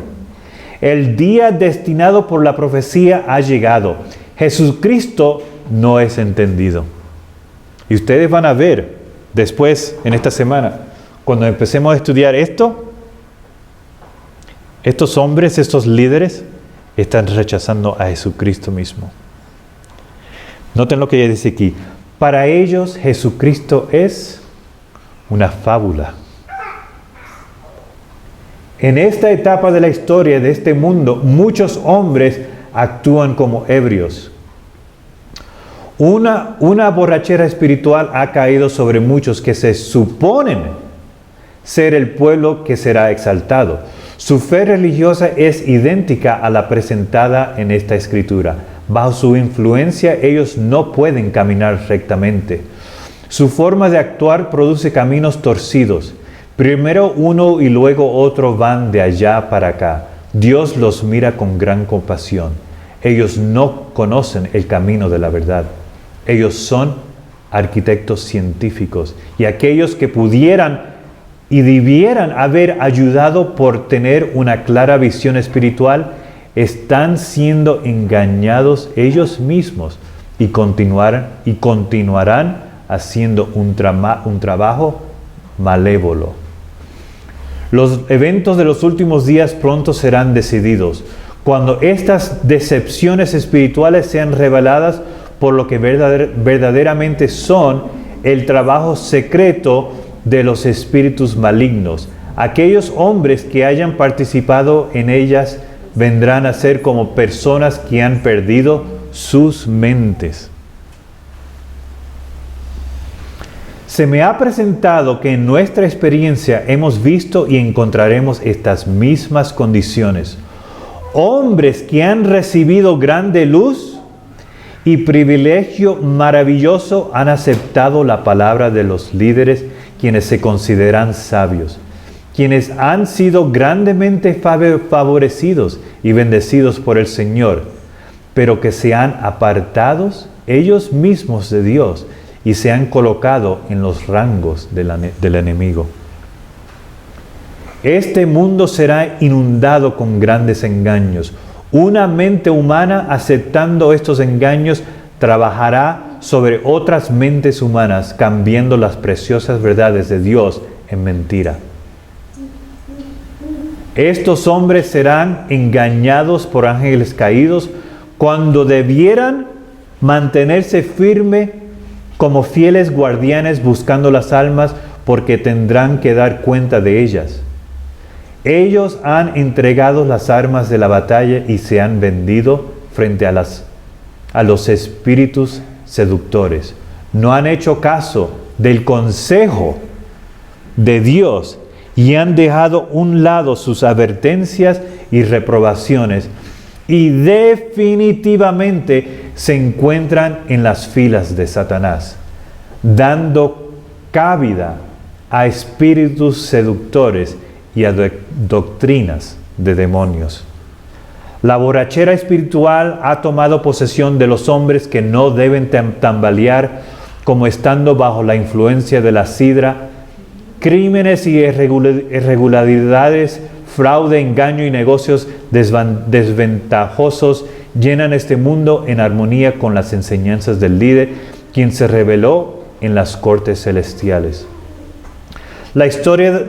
El día destinado por la profecía ha llegado. Jesucristo no es entendido. Y ustedes van a ver después, en esta semana, cuando empecemos a estudiar esto, estos hombres, estos líderes, están rechazando a Jesucristo mismo. Noten lo que ella dice aquí. Para ellos Jesucristo es una fábula. En esta etapa de la historia de este mundo, muchos hombres actúan como ebrios. Una borrachera espiritual ha caído sobre muchos que se suponen ser el pueblo que será exaltado. Su fe religiosa es idéntica a la presentada en esta escritura. Bajo su influencia ellos no pueden caminar rectamente. Su forma de actuar produce caminos torcidos. Primero uno y luego otro van de allá para acá. Dios los mira con gran compasión. Ellos no conocen el camino de la verdad. Ellos son arquitectos científicos y aquellos que pudieran y debieran haber ayudado por tener una clara visión espiritual, están siendo engañados ellos mismos y continuarán haciendo un trabajo malévolo. Los eventos de los últimos días pronto serán decididos. Cuando estas decepciones espirituales sean reveladas por lo que verdaderamente son el trabajo secreto de los espíritus malignos. Aquellos hombres que hayan participado en ellas vendrán a ser como personas que han perdido sus mentes. Se me ha presentado que en nuestra experiencia hemos visto y encontraremos estas mismas condiciones. Hombres que han recibido grande luz y privilegio maravilloso han aceptado la palabra de los líderes, quienes se consideran sabios, quienes han sido grandemente favorecidos y bendecidos por el Señor, pero que se han apartado ellos mismos de Dios y se han colocado en los rangos del enemigo. Este mundo será inundado con grandes engaños. Una mente humana aceptando estos engaños trabajará sobre otras mentes humanas, cambiando las preciosas verdades de Dios en mentira. Estos hombres serán engañados por ángeles caídos cuando debieran mantenerse firme como fieles guardianes buscando las almas, porque tendrán que dar cuenta de ellas. Ellos han entregado las armas de la batalla y se han vendido frente a los espíritus seductores. No han hecho caso del consejo de Dios y han dejado a un lado sus advertencias y reprobaciones, y definitivamente se encuentran en las filas de Satanás, dando cabida a espíritus seductores y a doctrinas de demonios. La borrachera espiritual ha tomado posesión de los hombres, que no deben tambalear como estando bajo la influencia de la sidra. Crímenes y irregularidades, fraude, engaño y negocios desventajosos llenan este mundo, en armonía con las enseñanzas del líder, quien se reveló en las cortes celestiales. La historia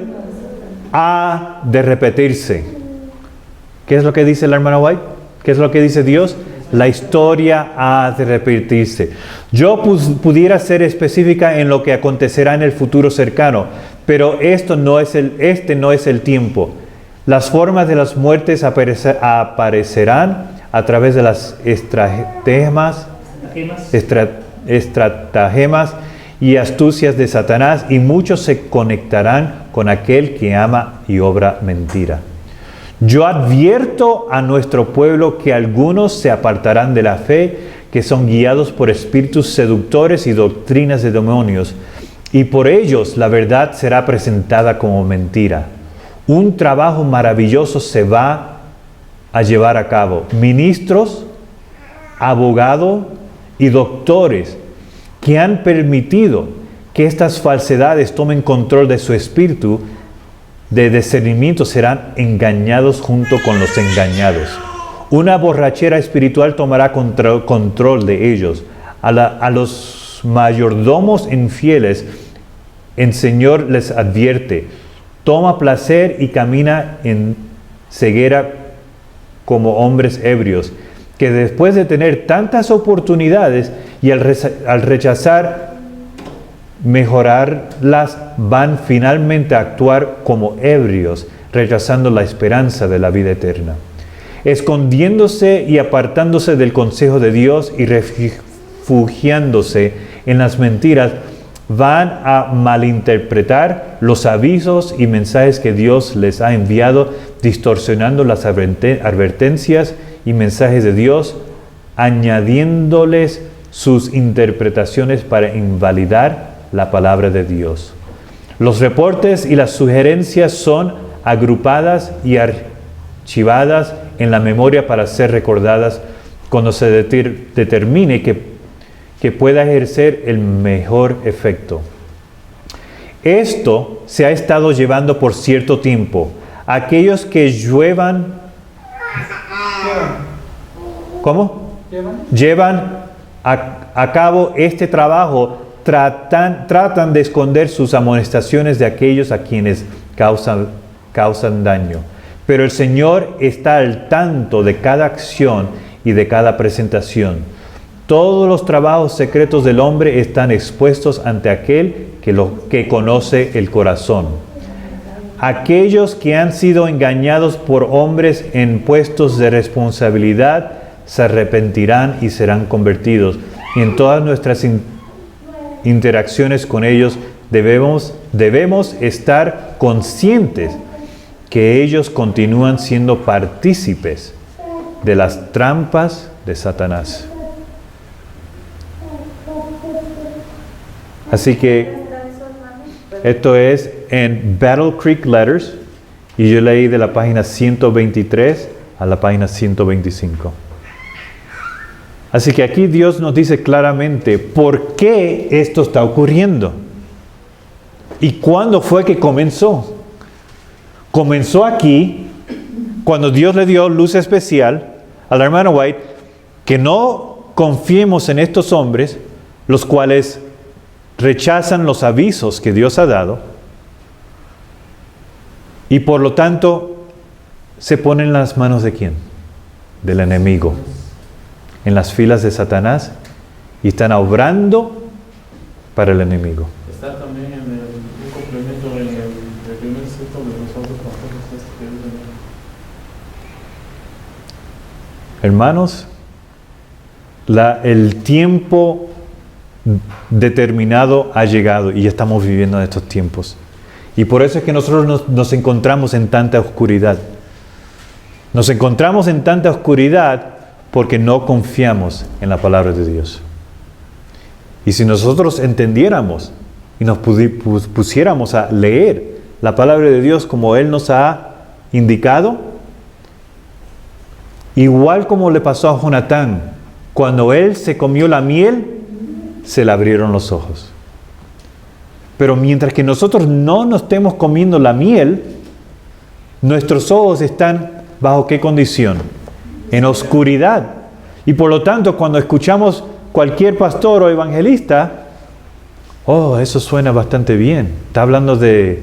ha de repetirse. ¿Qué es lo que dice la hermana White? ¿Qué es lo que dice Dios? La historia ha de repetirse. Yo pudiera ser específica en lo que acontecerá en el futuro cercano, pero este no es el tiempo. Las formas de las muertes aparecerán a través de las estratagemas y astucias de Satanás, y muchos se conectarán con aquel que ama y obra mentira. Yo advierto a nuestro pueblo que algunos se apartarán de la fe, que son guiados por espíritus seductores y doctrinas de demonios, y por ellos la verdad será presentada como mentira. Un trabajo maravilloso se va a llevar a cabo. Ministros, abogados y doctores que han permitido que estas falsedades tomen control de su espíritu de discernimiento serán engañados junto con los engañados. Una borrachera espiritual tomará control de ellos. A los mayordomos infieles, el Señor les advierte: toma placer y camina en ceguera como hombres ebrios, que después de tener tantas oportunidades y al rechazar mejorarlas, van finalmente a actuar como ebrios, rechazando la esperanza de la vida eterna. Escondiéndose y apartándose del consejo de Dios y refugiándose en las mentiras, van a malinterpretar los avisos y mensajes que Dios les ha enviado, distorsionando las advertencias y mensajes de Dios, añadiéndoles sus interpretaciones para invalidar la palabra de Dios. Los reportes y las sugerencias son agrupadas y archivadas en la memoria para ser recordadas cuando se determine que pueda ejercer el mejor efecto. Esto se ha estado llevando por cierto tiempo. Aquellos que llevan a cabo este trabajo tratan de esconder sus amonestaciones de aquellos a quienes causan daño. Pero el Señor está al tanto de cada acción y de cada presentación. Todos los trabajos secretos del hombre están expuestos ante aquel que conoce el corazón. Aquellos que han sido engañados por hombres en puestos de responsabilidad se arrepentirán y serán convertidos. Y en todas nuestras interacciones con ellos debemos estar conscientes que ellos continúan siendo partícipes de las trampas de Satanás. Así que esto es en Battle Creek Letters, y yo leí de la página 123 a la página 125. Así que aquí Dios nos dice claramente por qué esto está ocurriendo y cuándo fue que comenzó. Comenzó aquí, cuando Dios le dio luz especial a la hermana White, que no confiemos en estos hombres, los cuales rechazan los avisos que Dios ha dado, y por lo tanto se ponen en las manos ¿de quién? Del enemigo, en las filas de Satanás y están obrando para el enemigo. Está también en un complemento en el primer ciclo de los otros pastores que Hermanos, el tiempo determinado ha llegado y estamos viviendo en estos tiempos. Y por eso es que nosotros nos encontramos en tanta oscuridad. Nos encontramos en tanta oscuridad porque no confiamos en la palabra de Dios. Y si nosotros entendiéramos y nos pusiéramos a leer la palabra de Dios como Él nos ha indicado, igual como le pasó a Jonatán, cuando él se comió la miel, se le abrieron los ojos. Pero mientras que nosotros no nos estemos comiendo la miel, nuestros ojos están ¿bajo qué condición? En oscuridad. Y por lo tanto, cuando escuchamos cualquier pastor o evangelista, oh, eso suena bastante bien. Está hablando de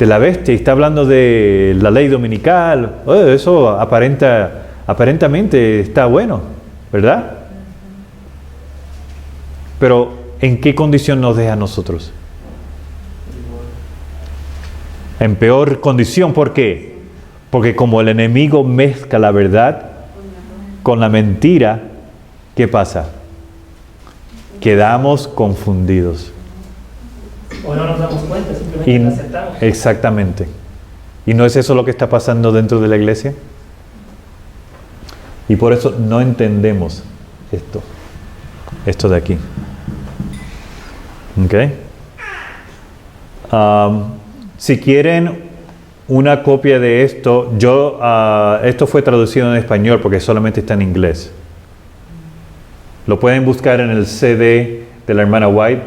la bestia, está hablando de la ley dominical. Oh, eso aparentemente está bueno, ¿verdad? Pero ¿en qué condición nos deja a nosotros? En peor condición. ¿Por qué? Porque como el enemigo mezcla la verdad con la mentira, ¿qué pasa? Quedamos confundidos. O no nos damos cuenta, simplemente lo aceptamos. Exactamente. ¿Y no es eso lo que está pasando dentro de la iglesia? Y por eso no entendemos esto de aquí. ¿Ok? Si quieren una copia de esto, esto fue traducido en español porque solamente está en inglés. Lo pueden buscar en el CD de la hermana White,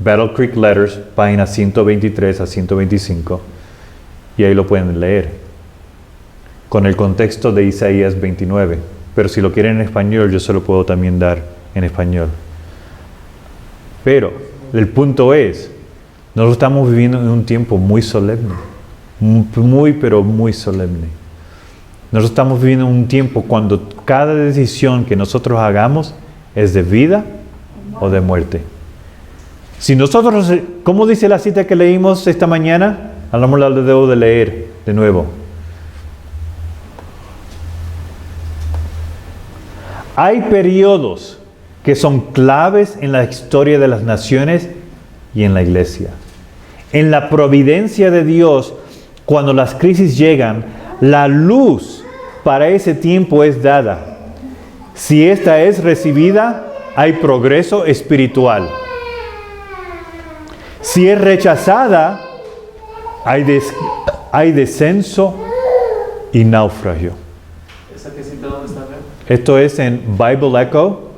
Battle Creek Letters, páginas 123 a 125, y ahí lo pueden leer, con el contexto de Isaías 29. Pero si lo quieren en español, yo se lo puedo también dar en español. Pero el punto es, nosotros estamos viviendo en un tiempo muy solemne, pero muy solemne. Nosotros estamos viviendo en un tiempo cuando cada decisión que nosotros hagamos es de vida o de muerte. Si nosotros, ¿cómo dice la cita que leímos esta mañana? A lo mejor la debo de leer de nuevo. Hay periodos que son claves en la historia de las naciones y en la iglesia. En la providencia de Dios, cuando las crisis llegan, la luz para ese tiempo es dada. Si esta es recibida, hay progreso espiritual. Si es rechazada, hay descenso y naufragio. ¿Esa que cita dónde está? Esto es en Bible Echo,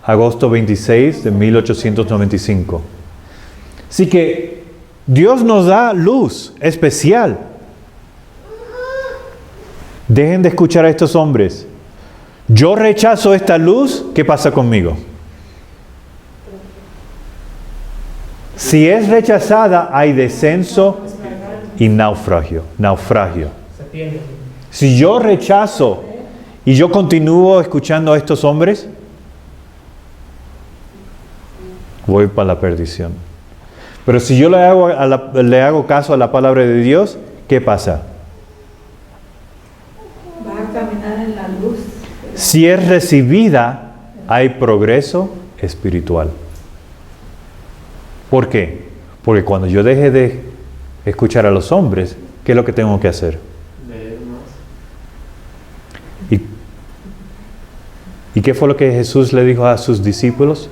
agosto 26 de 1895. Así que Dios nos da luz especial. Dejen de escuchar a estos hombres. Yo rechazo esta luz, ¿qué pasa conmigo? Si es rechazada, hay descenso y naufragio. Se pierde. Si yo rechazo y yo continúo escuchando a estos hombres, voy para la perdición. Pero si yo le hago caso a la palabra de Dios, ¿qué pasa? Va a caminar en la luz. Si es recibida, hay progreso espiritual. ¿Por qué? Porque cuando yo deje de escuchar a los hombres, ¿qué es lo que tengo que hacer? Leer más. ¿Y qué fue lo que Jesús le dijo a sus discípulos?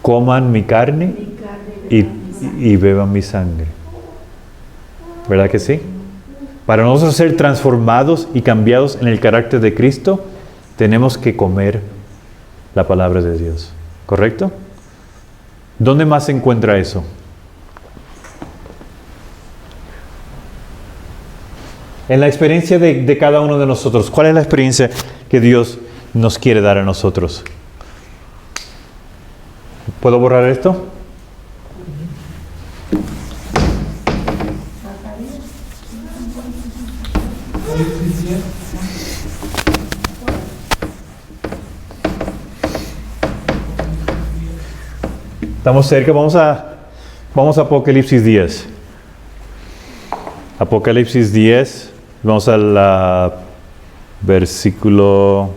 Coman mi carne y beban mi sangre. ¿Verdad que sí? Para nosotros ser transformados y cambiados en el carácter de Cristo, tenemos que comer la palabra de Dios. ¿Correcto? ¿Dónde más se encuentra eso? En la experiencia de cada uno de nosotros. ¿Cuál es la experiencia que Dios nos quiere dar a nosotros? ¿Puedo borrar esto? Estamos cerca, vamos a Apocalipsis 10. Apocalipsis 10, vamos al versículo...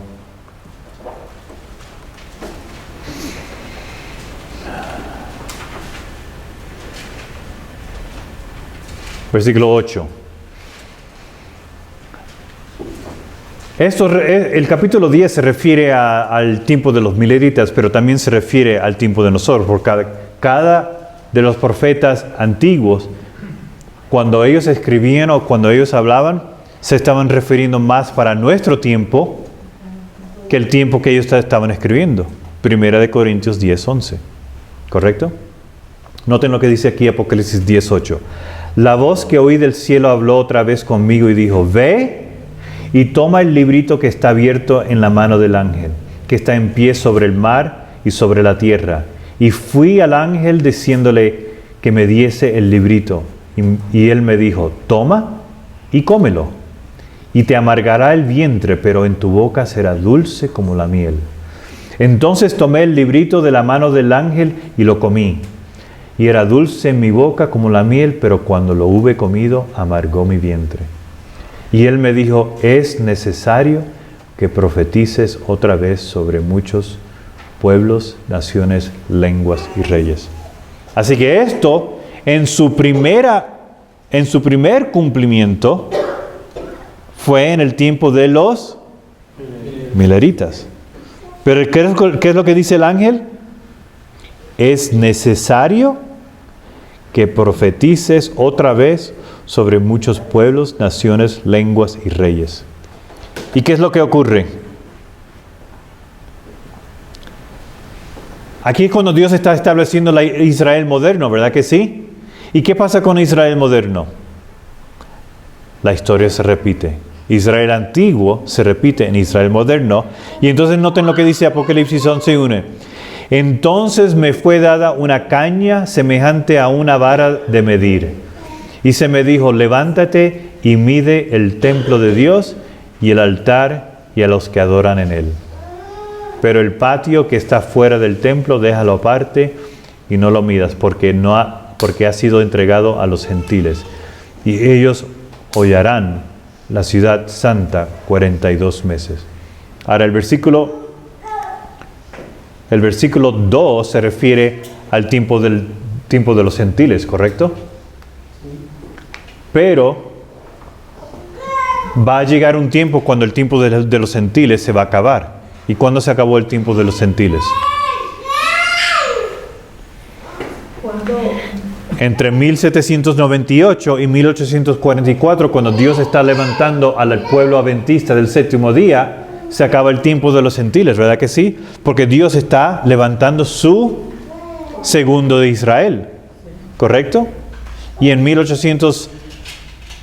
Versículo 8. El capítulo 10 se refiere al tiempo de los mileritas, pero también se refiere al tiempo de nosotros, porque cada de los profetas antiguos, cuando ellos escribían o cuando ellos hablaban, se estaban refiriendo más para nuestro tiempo que el tiempo que ellos estaban escribiendo. Primera de Corintios 10, 11. ¿Correcto? Noten lo que dice aquí Apocalipsis 10, 8. La voz que oí del cielo habló otra vez conmigo y dijo, ve y toma el librito que está abierto en la mano del ángel, que está en pie sobre el mar y sobre la tierra. Y fui al ángel diciéndole que me diese el librito. Y él me dijo, toma y cómelo. Y te amargará el vientre, pero en tu boca será dulce como la miel. Entonces tomé el librito de la mano del ángel y lo comí. Y era dulce en mi boca como la miel, pero cuando lo hube comido, amargó mi vientre. Y él me dijo, es necesario que profetices otra vez sobre muchos pueblos, naciones, lenguas y reyes. Así que esto, en su primer cumplimiento, fue en el tiempo de los mileritas. Pero ¿qué es lo que dice el ángel? Es necesario que profetices otra vez sobre muchos pueblos, naciones, lenguas y reyes. ¿Y qué es lo que ocurre? Aquí es cuando Dios está estableciendo la Israel moderno, ¿verdad que sí? ¿Y qué pasa con Israel moderno? La historia se repite. Israel antiguo se repite en Israel moderno. Y entonces noten lo que dice Apocalipsis 11:1. Entonces me fue dada una caña semejante a una vara de medir. Y se me dijo, levántate y mide el templo de Dios y el altar y a los que adoran en él. Pero el patio que está fuera del templo, déjalo aparte y no lo midas, porque ha sido entregado a los gentiles. Y ellos hollarán la ciudad santa 42 meses. Ahora el versículo 2 se refiere al tiempo de los gentiles, ¿correcto? Pero va a llegar un tiempo cuando el tiempo de los gentiles se va a acabar. ¿Y cuándo se acabó el tiempo de los gentiles? ¿Cuándo? Entre 1798 y 1844, cuando Dios está levantando al pueblo adventista del séptimo día, se acaba el tiempo de los gentiles, ¿verdad que sí? Porque Dios está levantando su segundo de Israel, ¿correcto? Y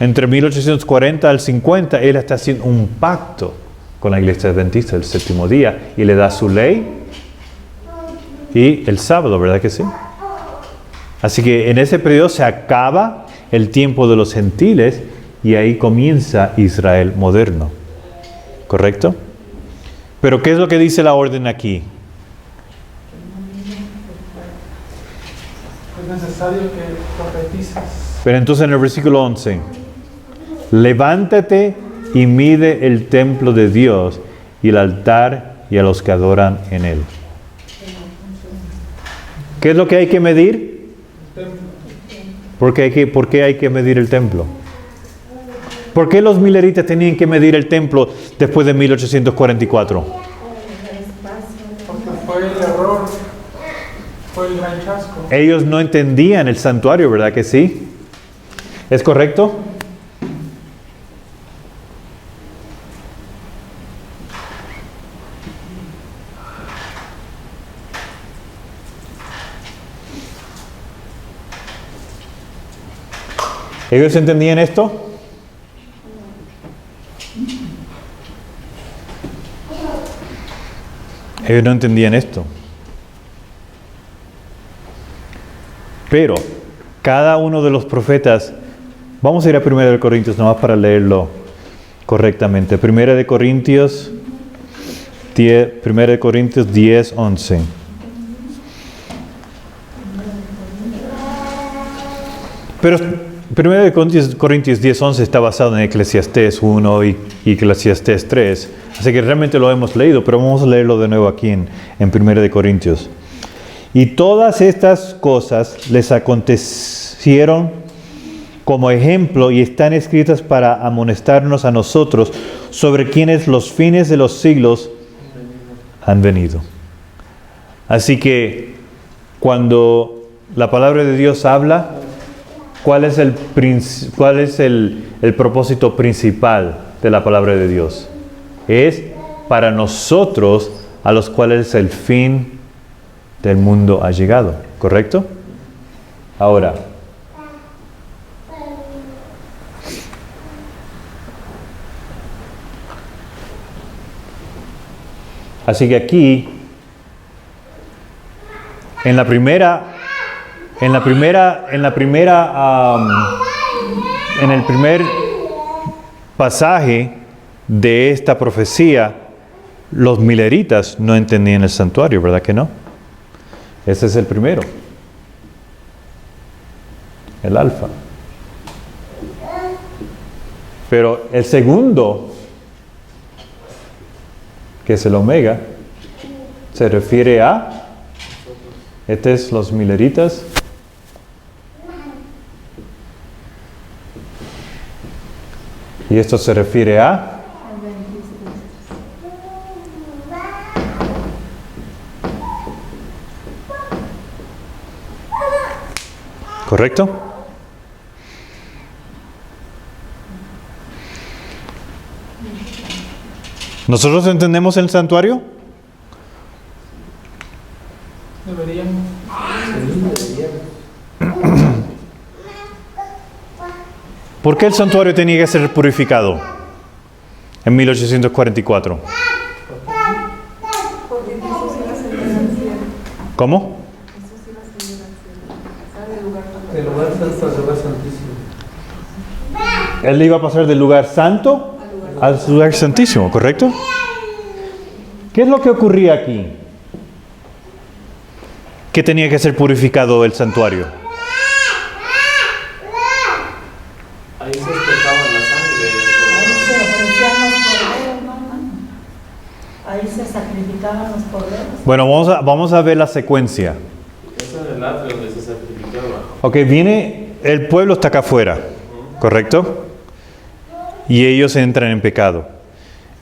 entre 1840 al 50, Él está haciendo un pacto con la iglesia adventista del séptimo día y le da su ley y el sábado, ¿verdad que sí? Así que en ese periodo se acaba el tiempo de los gentiles y ahí comienza Israel moderno, ¿correcto? Pero ¿qué es lo que dice la orden aquí? Es necesario que profetices. Pero entonces en el versículo 11, levántate y mide el templo de Dios y el altar y a los que adoran en él. ¿Qué es lo que hay que medir? ¿Por qué hay que medir el templo? ¿Por qué los mileritas tenían que medir el templo después de 1844? Porque fue el error, fue el gran chasco. Ellos no entendían el santuario, ¿verdad que sí? ¿Es correcto? ¿Ellos entendían esto? Ellos no entendían esto. Pero cada uno de los profetas, vamos a ir a 1 Corintios nomás para leerlo correctamente. 1 Corintios 10, 11. Pero 1 Corintios 10:11 está basado en Eclesiastés 1 y Eclesiastés 3. Así que realmente lo hemos leído, pero vamos a leerlo de nuevo aquí en 1 Corintios. Y todas estas cosas les acontecieron como ejemplo y están escritas para amonestarnos a nosotros sobre quienes los fines de los siglos han venido. Así que cuando la palabra de Dios habla, ¿cuál es el propósito principal de la palabra de Dios? Es para nosotros a los cuales el fin del mundo ha llegado, ¿correcto? Ahora, así que aquí, en el primer pasaje de esta profecía, los mileritas no entendían el santuario, ¿verdad que no? Ese es el primero, el alfa. Pero el segundo, que es el omega, se refiere a, este es los mileritas, y esto se refiere a ¿correcto? ¿Nosotros entendemos el santuario? Deberíamos. ¿Por qué el santuario tenía que ser purificado en 1844? Porque Jesús iba a ascender al cielo. ¿Cómo? Jesús iba a ascender al cielo. Pasar del lugar El lugar santo al lugar santísimo. Él iba a pasar del lugar santo al lugar santísimo, ¿correcto? ¿Qué es lo que ocurría aquí? ¿Qué tenía que ser purificado el santuario? Ahí se espejaba la sangre. Ahí se ofrecían los corderos, mamá. Ahí se sacrificaban los corderos. Bueno, vamos a ver la secuencia. Eso es el atrio donde se sacrificaba. Ok, el pueblo está acá afuera, ¿correcto? Y ellos entran en pecado.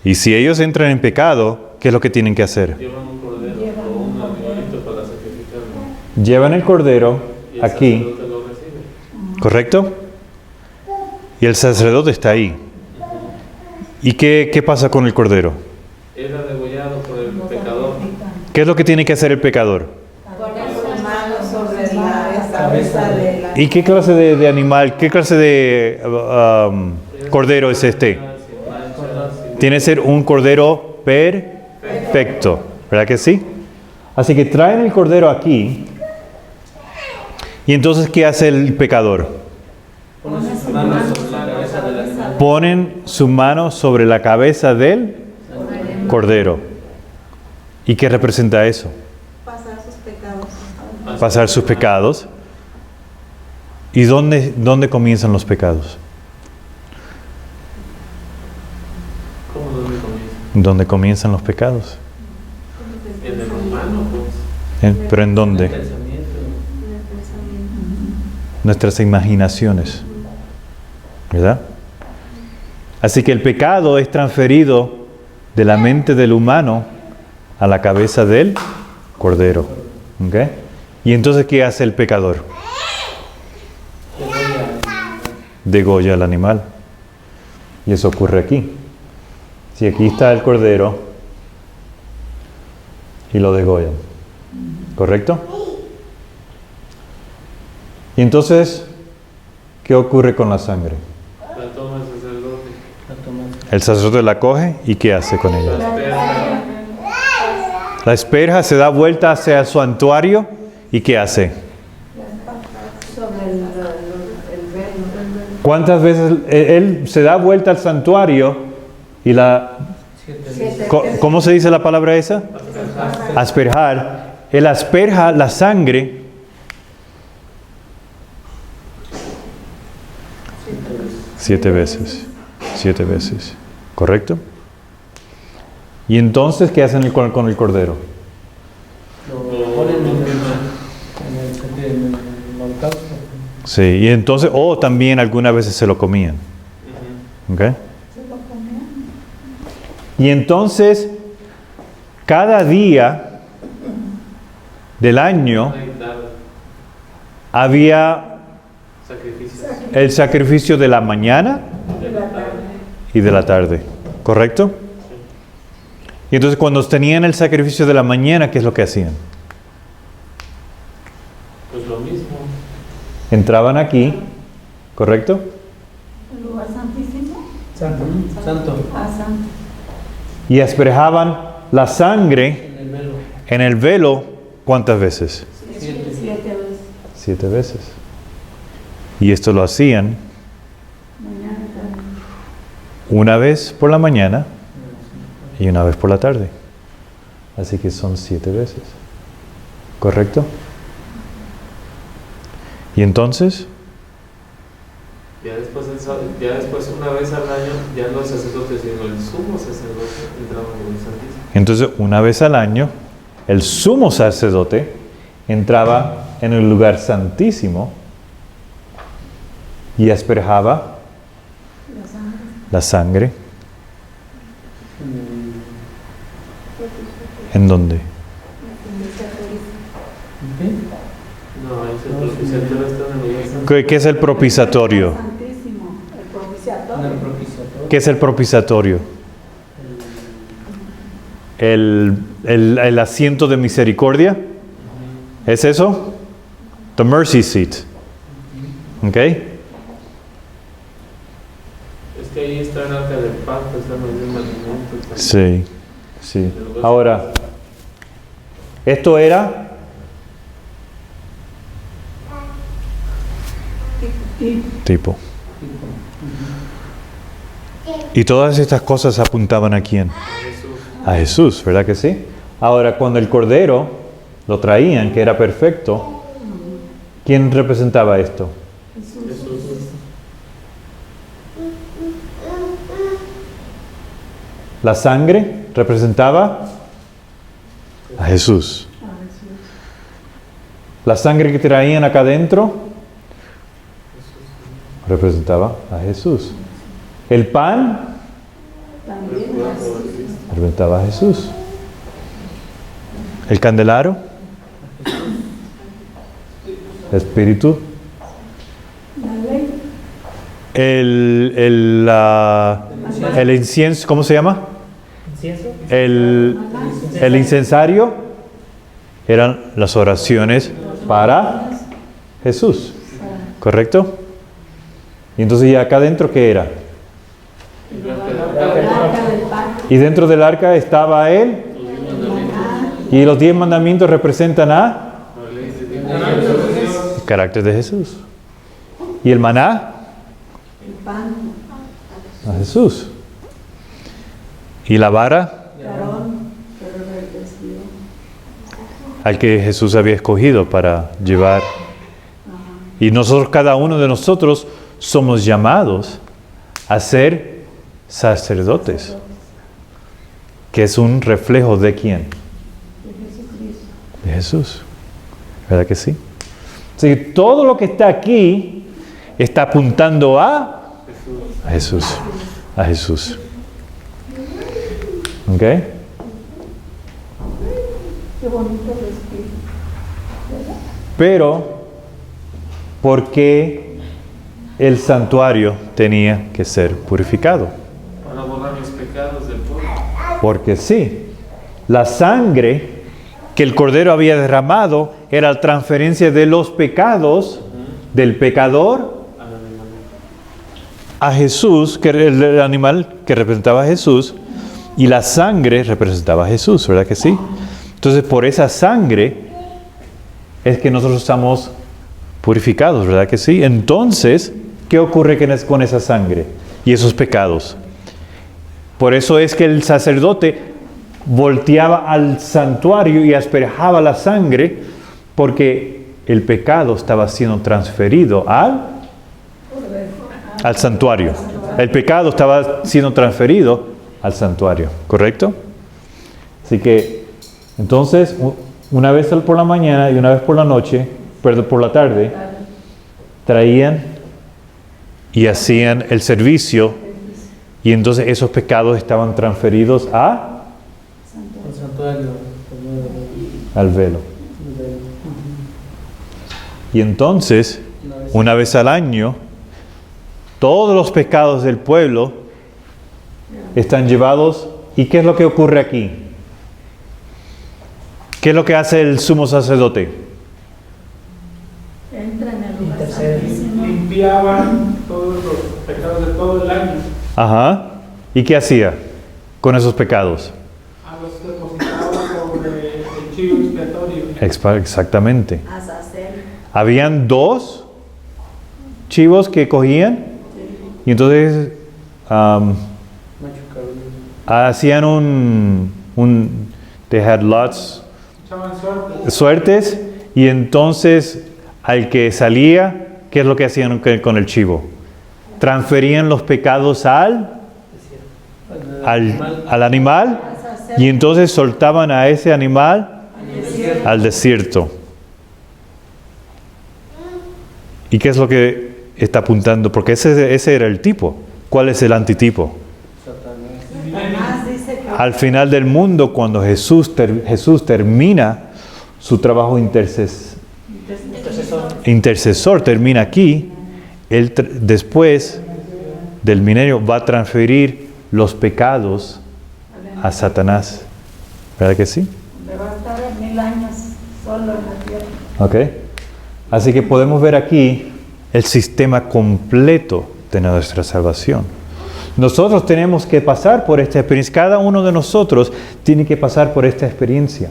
Y si ellos entran en pecado, ¿qué es lo que tienen que hacer? Llevan un cordero o un animalito para sacrificarlo. Llevan el cordero Y el aquí, sacerdote lo recibe. ¿correcto? Y el sacerdote está ahí. ¿Y qué pasa con el cordero? Era degollado por el pecador. ¿Qué es lo que tiene que hacer el pecador? Poner sus manos sobre la cabeza de la... ¿Y qué clase de animal, qué clase de cordero es este? Sin manchas, sin- Tiene que ser un cordero perfecto, ¿verdad que sí? Así que traen el cordero aquí. Y entonces, ¿qué hace el pecador? Pone sus manos sobre la cabeza del animal. Ponen su mano sobre la cabeza del cordero. ¿Y qué representa eso? Pasar sus pecados. Pasar sus pecados. ¿Y dónde comienzan los pecados? ¿Cómo dónde comienza? ¿Dónde comienzan los pecados? En el humano, pues. ¿Pero en El dónde? pensamiento. Nuestras imaginaciones. ¿Verdad? Así que el pecado es transferido de la mente del humano a la cabeza del cordero. ¿Ok? Y entonces, ¿qué hace el pecador? Degolla al animal. Y eso ocurre aquí. Si aquí está el cordero y lo degollan. ¿Correcto? Y entonces, ¿qué ocurre con la sangre? La toma el sacerdote. El sacerdote la coge y ¿qué hace con ella? La asperja. La asperja, se da vuelta hacia el santuario y ¿qué hace? Sobre el velo. ¿Cuántas veces él se da vuelta al santuario y ¿cómo se dice la palabra esa? Asperjar. Él asperja la sangre 7 veces. 7 veces. ¿Correcto? Y entonces, ¿qué hacen con el cordero? Lo ponen en el holocausto. Sí, y entonces, también algunas veces se lo comían. ¿Ok? Se lo comían. Y entonces, cada día del año había el sacrificio de la mañana De la tarde. y de la tarde. ¿Correcto? Y entonces cuando tenían el sacrificio de la mañana, ¿qué es lo que hacían? Pues lo mismo. Entraban aquí, ¿correcto? El lugar santísimo. Santo. Ah, santo. Y asperjaban la sangre En el velo. en el velo, ¿cuántas veces? 7 veces. 7 veces. Y esto lo hacían Mañana y tarde. una vez por la mañana y una vez por la tarde. Así que son 7 veces. ¿Correcto? Y entonces, Ya después una vez al año, ya no el sacerdote, sino el sumo sacerdote entraba en el Santísimo. una vez al año, el sumo sacerdote entraba en el lugar santísimo y asperjaba La sangre. la sangre. ¿En dónde? No, el propiciatorio está en el lugar santo. ¿Qué es el propiciatorio? Santísimo. El En propiciatorio. el propiciatorio. ¿Qué es el propiciatorio? El asiento de misericordia. ¿Es eso? The mercy seat. ¿Ok? Es que ahí está el arca del pacto, está en el mismo alimento. Sí, sí. Ahora, esto era tipo. Y todas estas cosas apuntaban a quién? A Jesús, ¿verdad que sí? Ahora, cuando el cordero lo traían, que era perfecto, ¿quién representaba esto? La sangre representaba a Jesús. La sangre que traían acá adentro representaba a Jesús. El pan También representaba a Jesús. El candelaro, el espíritu, la ley. el incienso, ¿cómo se llama? ¿Incienso? El incensario eran las oraciones para Jesús, ¿correcto? Y entonces, ¿y acá adentro qué era? El arca del pacto. Y dentro del arca estaba Él, y los 10 mandamientos representan a el carácter de Jesús. Y el maná, El pan. a Jesús. Y la vara, Aarón. Pero reverdeció. al que Jesús había escogido para llevar. Y nosotros, cada uno de nosotros, somos llamados a ser sacerdotes, que es un reflejo de quién? De Jesucristo. De Jesús. ¿Verdad que sí? Así que todo lo que está aquí está apuntando a Jesús. A Jesús. ¿Ok? Qué bonito respiro. Pero, ¿por qué el santuario tenía que ser purificado? Para borrar los pecados del pueblo. Porque sí, la sangre que el Cordero había derramado era la transferencia de los pecados del pecador a Jesús, que era el animal que representaba a Jesús, y la sangre representaba a Jesús, ¿verdad que sí? Entonces, por esa sangre es que nosotros estamos purificados, ¿verdad que sí? Entonces, ¿qué ocurre con esa sangre y esos pecados? Por eso es que el sacerdote volteaba al santuario y asperjaba la sangre, porque el pecado estaba siendo transferido al Al santuario. El pecado estaba siendo transferido al santuario, ¿correcto? Así que, entonces, una vez por la mañana y una vez por la noche, perdón, por la tarde, traían y hacían el servicio, y entonces esos pecados estaban transferidos El santuario. al velo. Y entonces, una vez al año, todos los pecados del pueblo están llevados. ¿Y qué es lo que ocurre aquí? ¿Qué es lo que hace el sumo sacerdote? Entra en el lugar Intercede. santísimo. Limpiaban todos los pecados de todo el año. Ajá. ¿Y qué hacía con esos pecados? A los depositados sobre el chivo expiatorio. Exactamente. Azazel. Habían 2 chivos que cogían y entonces Macho cabrío. hacían they had lots, Echaban suerte. suertes, y entonces al que salía, ¿qué es lo que hacían con el chivo? Transferían los pecados al animal, Azazel. y entonces soltaban a ese animal al desierto. ¿Y qué es lo que está apuntando? Porque ese era el tipo. ¿Cuál es el antitipo? Además dice que Al final del mundo, cuando Jesús termina su trabajo intercesor, termina aquí, Él después del milenio va a transferir los pecados a Satanás. ¿Verdad que sí? va a estar 1000 años solo en la tierra. ¿Ok? Así que podemos ver aquí el sistema completo de nuestra salvación. Nosotros tenemos que pasar por esta experiencia. Cada uno de nosotros tiene que pasar por esta experiencia.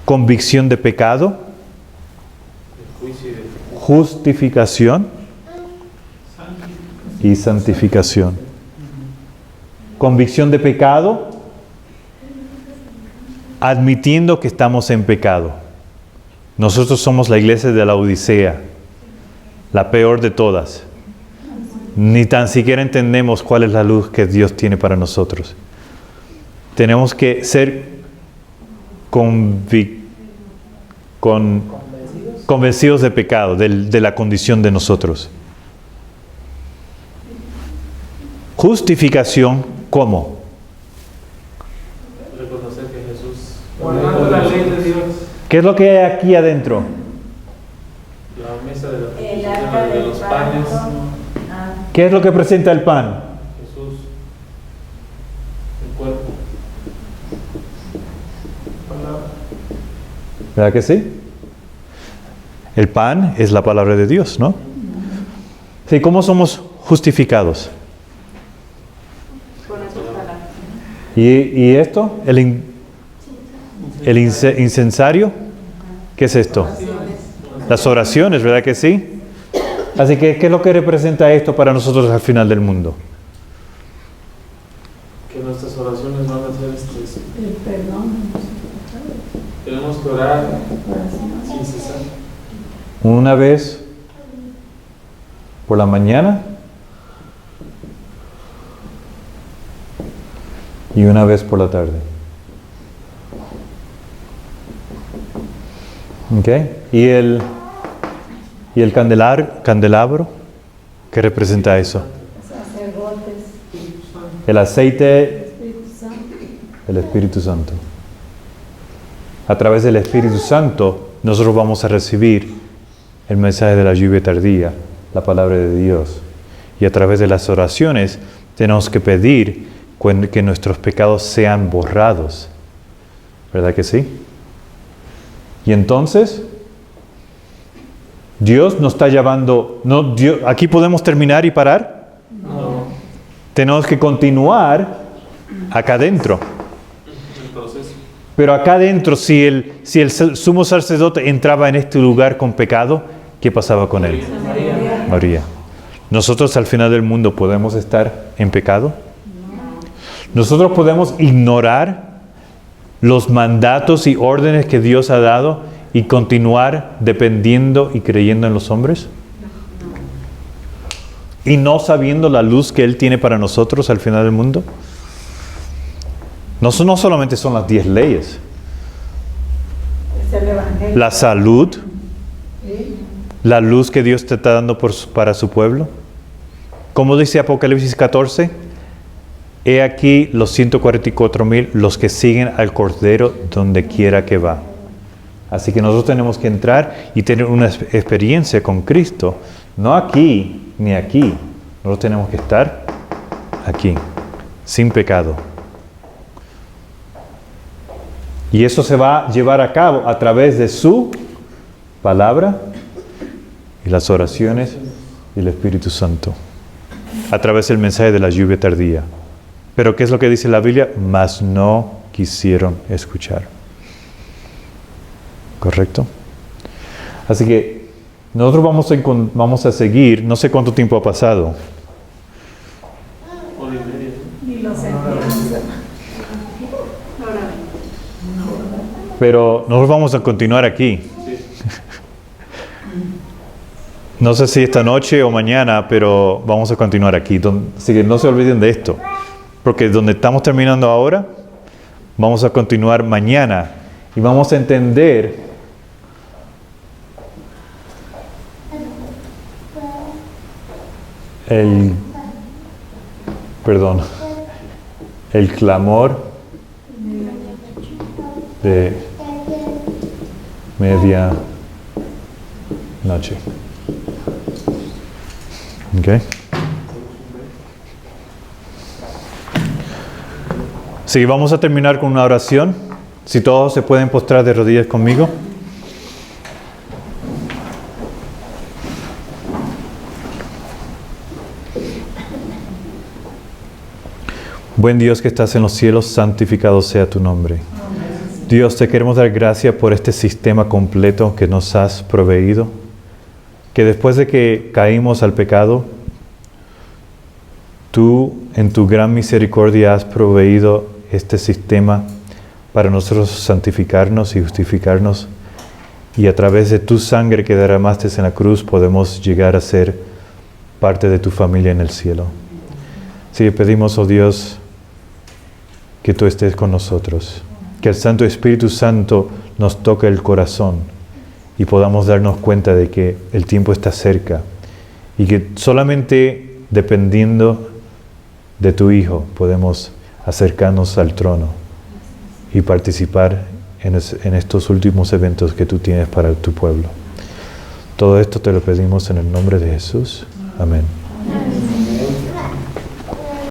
Convicción de pecado, justificación y santificación. Convicción de pecado, admitiendo que estamos en pecado. Nosotros somos la iglesia de la Odisea, la peor de todas. Ni tan siquiera entendemos cuál es la luz que Dios tiene para nosotros. Tenemos que ser convencidos de pecado, de la condición de nosotros. Justificación, ¿cómo? Reconocer que Jesús Guardando la ley de Dios. ¿Qué es lo que hay aquí adentro? la mesa de la El arca proposición de del los panes, pacto. Ah, ¿Qué es lo que presenta el pan? Jesús, el cuerpo. ¿Verdad que sí? El pan es la palabra de Dios, ¿no? Sí, ¿cómo somos justificados? con esas palabras. ¿Y esto? ¿El incensario? ¿Qué es esto? Las oraciones, ¿verdad que sí? Así que, ¿qué es lo que representa esto para nosotros al final del mundo? Que nuestras oraciones van a ser El perdón de nuestros pecados. tenemos que orar Oración. sin cesar. Una vez por la mañana y una vez por la tarde. ¿Ok? ¿Y el candelabro? ¿Qué representa eso? Sacerdotes. El aceite, Espíritu Santo. el Espíritu Santo. A través del Espíritu Santo nosotros vamos a recibir el mensaje de la lluvia tardía, la palabra de Dios. Y a través de las oraciones tenemos que pedir que nuestros pecados sean borrados. ¿Verdad que sí? Y entonces, Dios nos está llamando. No, ¿aquí podemos terminar y parar? No. Tenemos que continuar acá adentro. Entonces, Pero acá adentro, si el sumo sacerdote entraba en este lugar con pecado, ¿qué pasaba con él? Moría. ¿Nosotros al final del mundo podemos estar en pecado? ¿Nosotros podemos ignorar los mandatos y órdenes que Dios ha dado y continuar dependiendo y creyendo en los hombres? y no sabiendo la luz que Él tiene para nosotros al final del mundo. No solamente son las 10 leyes, Es el Evangelio. la salud, Sí. la luz que Dios te está dando para su pueblo. Como dice Apocalipsis 14, he aquí los 144,000, los que siguen al Cordero donde quiera que va. Así que nosotros tenemos que entrar y tener una experiencia con Cristo, no aquí ni aquí. Nosotros tenemos que estar aquí, sin pecado. Y eso se va a llevar a cabo a través de su palabra y las oraciones y el Espíritu Santo. A través del mensaje de la lluvia tardía. Pero ¿qué es lo que dice la Biblia? Mas no quisieron escuchar. ¿Correcto? Así que nosotros vamos a seguir, no sé cuánto tiempo ha pasado. Hora y media. Y lo sentimos. Ahora, Pero nosotros vamos a continuar aquí. No sé si esta noche o mañana, pero vamos a continuar aquí. Así que no se olviden de esto. Porque donde estamos terminando ahora, vamos a continuar mañana. Y vamos a entender el clamor de media noche. ¿Ok? Sí, vamos a terminar con una oración. Si todos se pueden postrar de rodillas conmigo. Buen Dios que estás en los cielos, santificado sea tu nombre. Dios, te queremos dar gracias por este sistema completo que nos has proveído, que después de que caímos al pecado, tú en tu gran misericordia has proveído este sistema para nosotros santificarnos y justificarnos, y a través de tu sangre que derramaste en la cruz podemos llegar a ser parte de tu familia en el cielo. Así que pedimos, oh Dios, que tú estés con nosotros, que el Santo Espíritu Santo nos toque el corazón y podamos darnos cuenta de que el tiempo está cerca y que solamente dependiendo de tu Hijo podemos acercarnos al trono y participar en estos últimos eventos que tú tienes para tu pueblo. Todo esto te lo pedimos en el nombre de Jesús. Amén.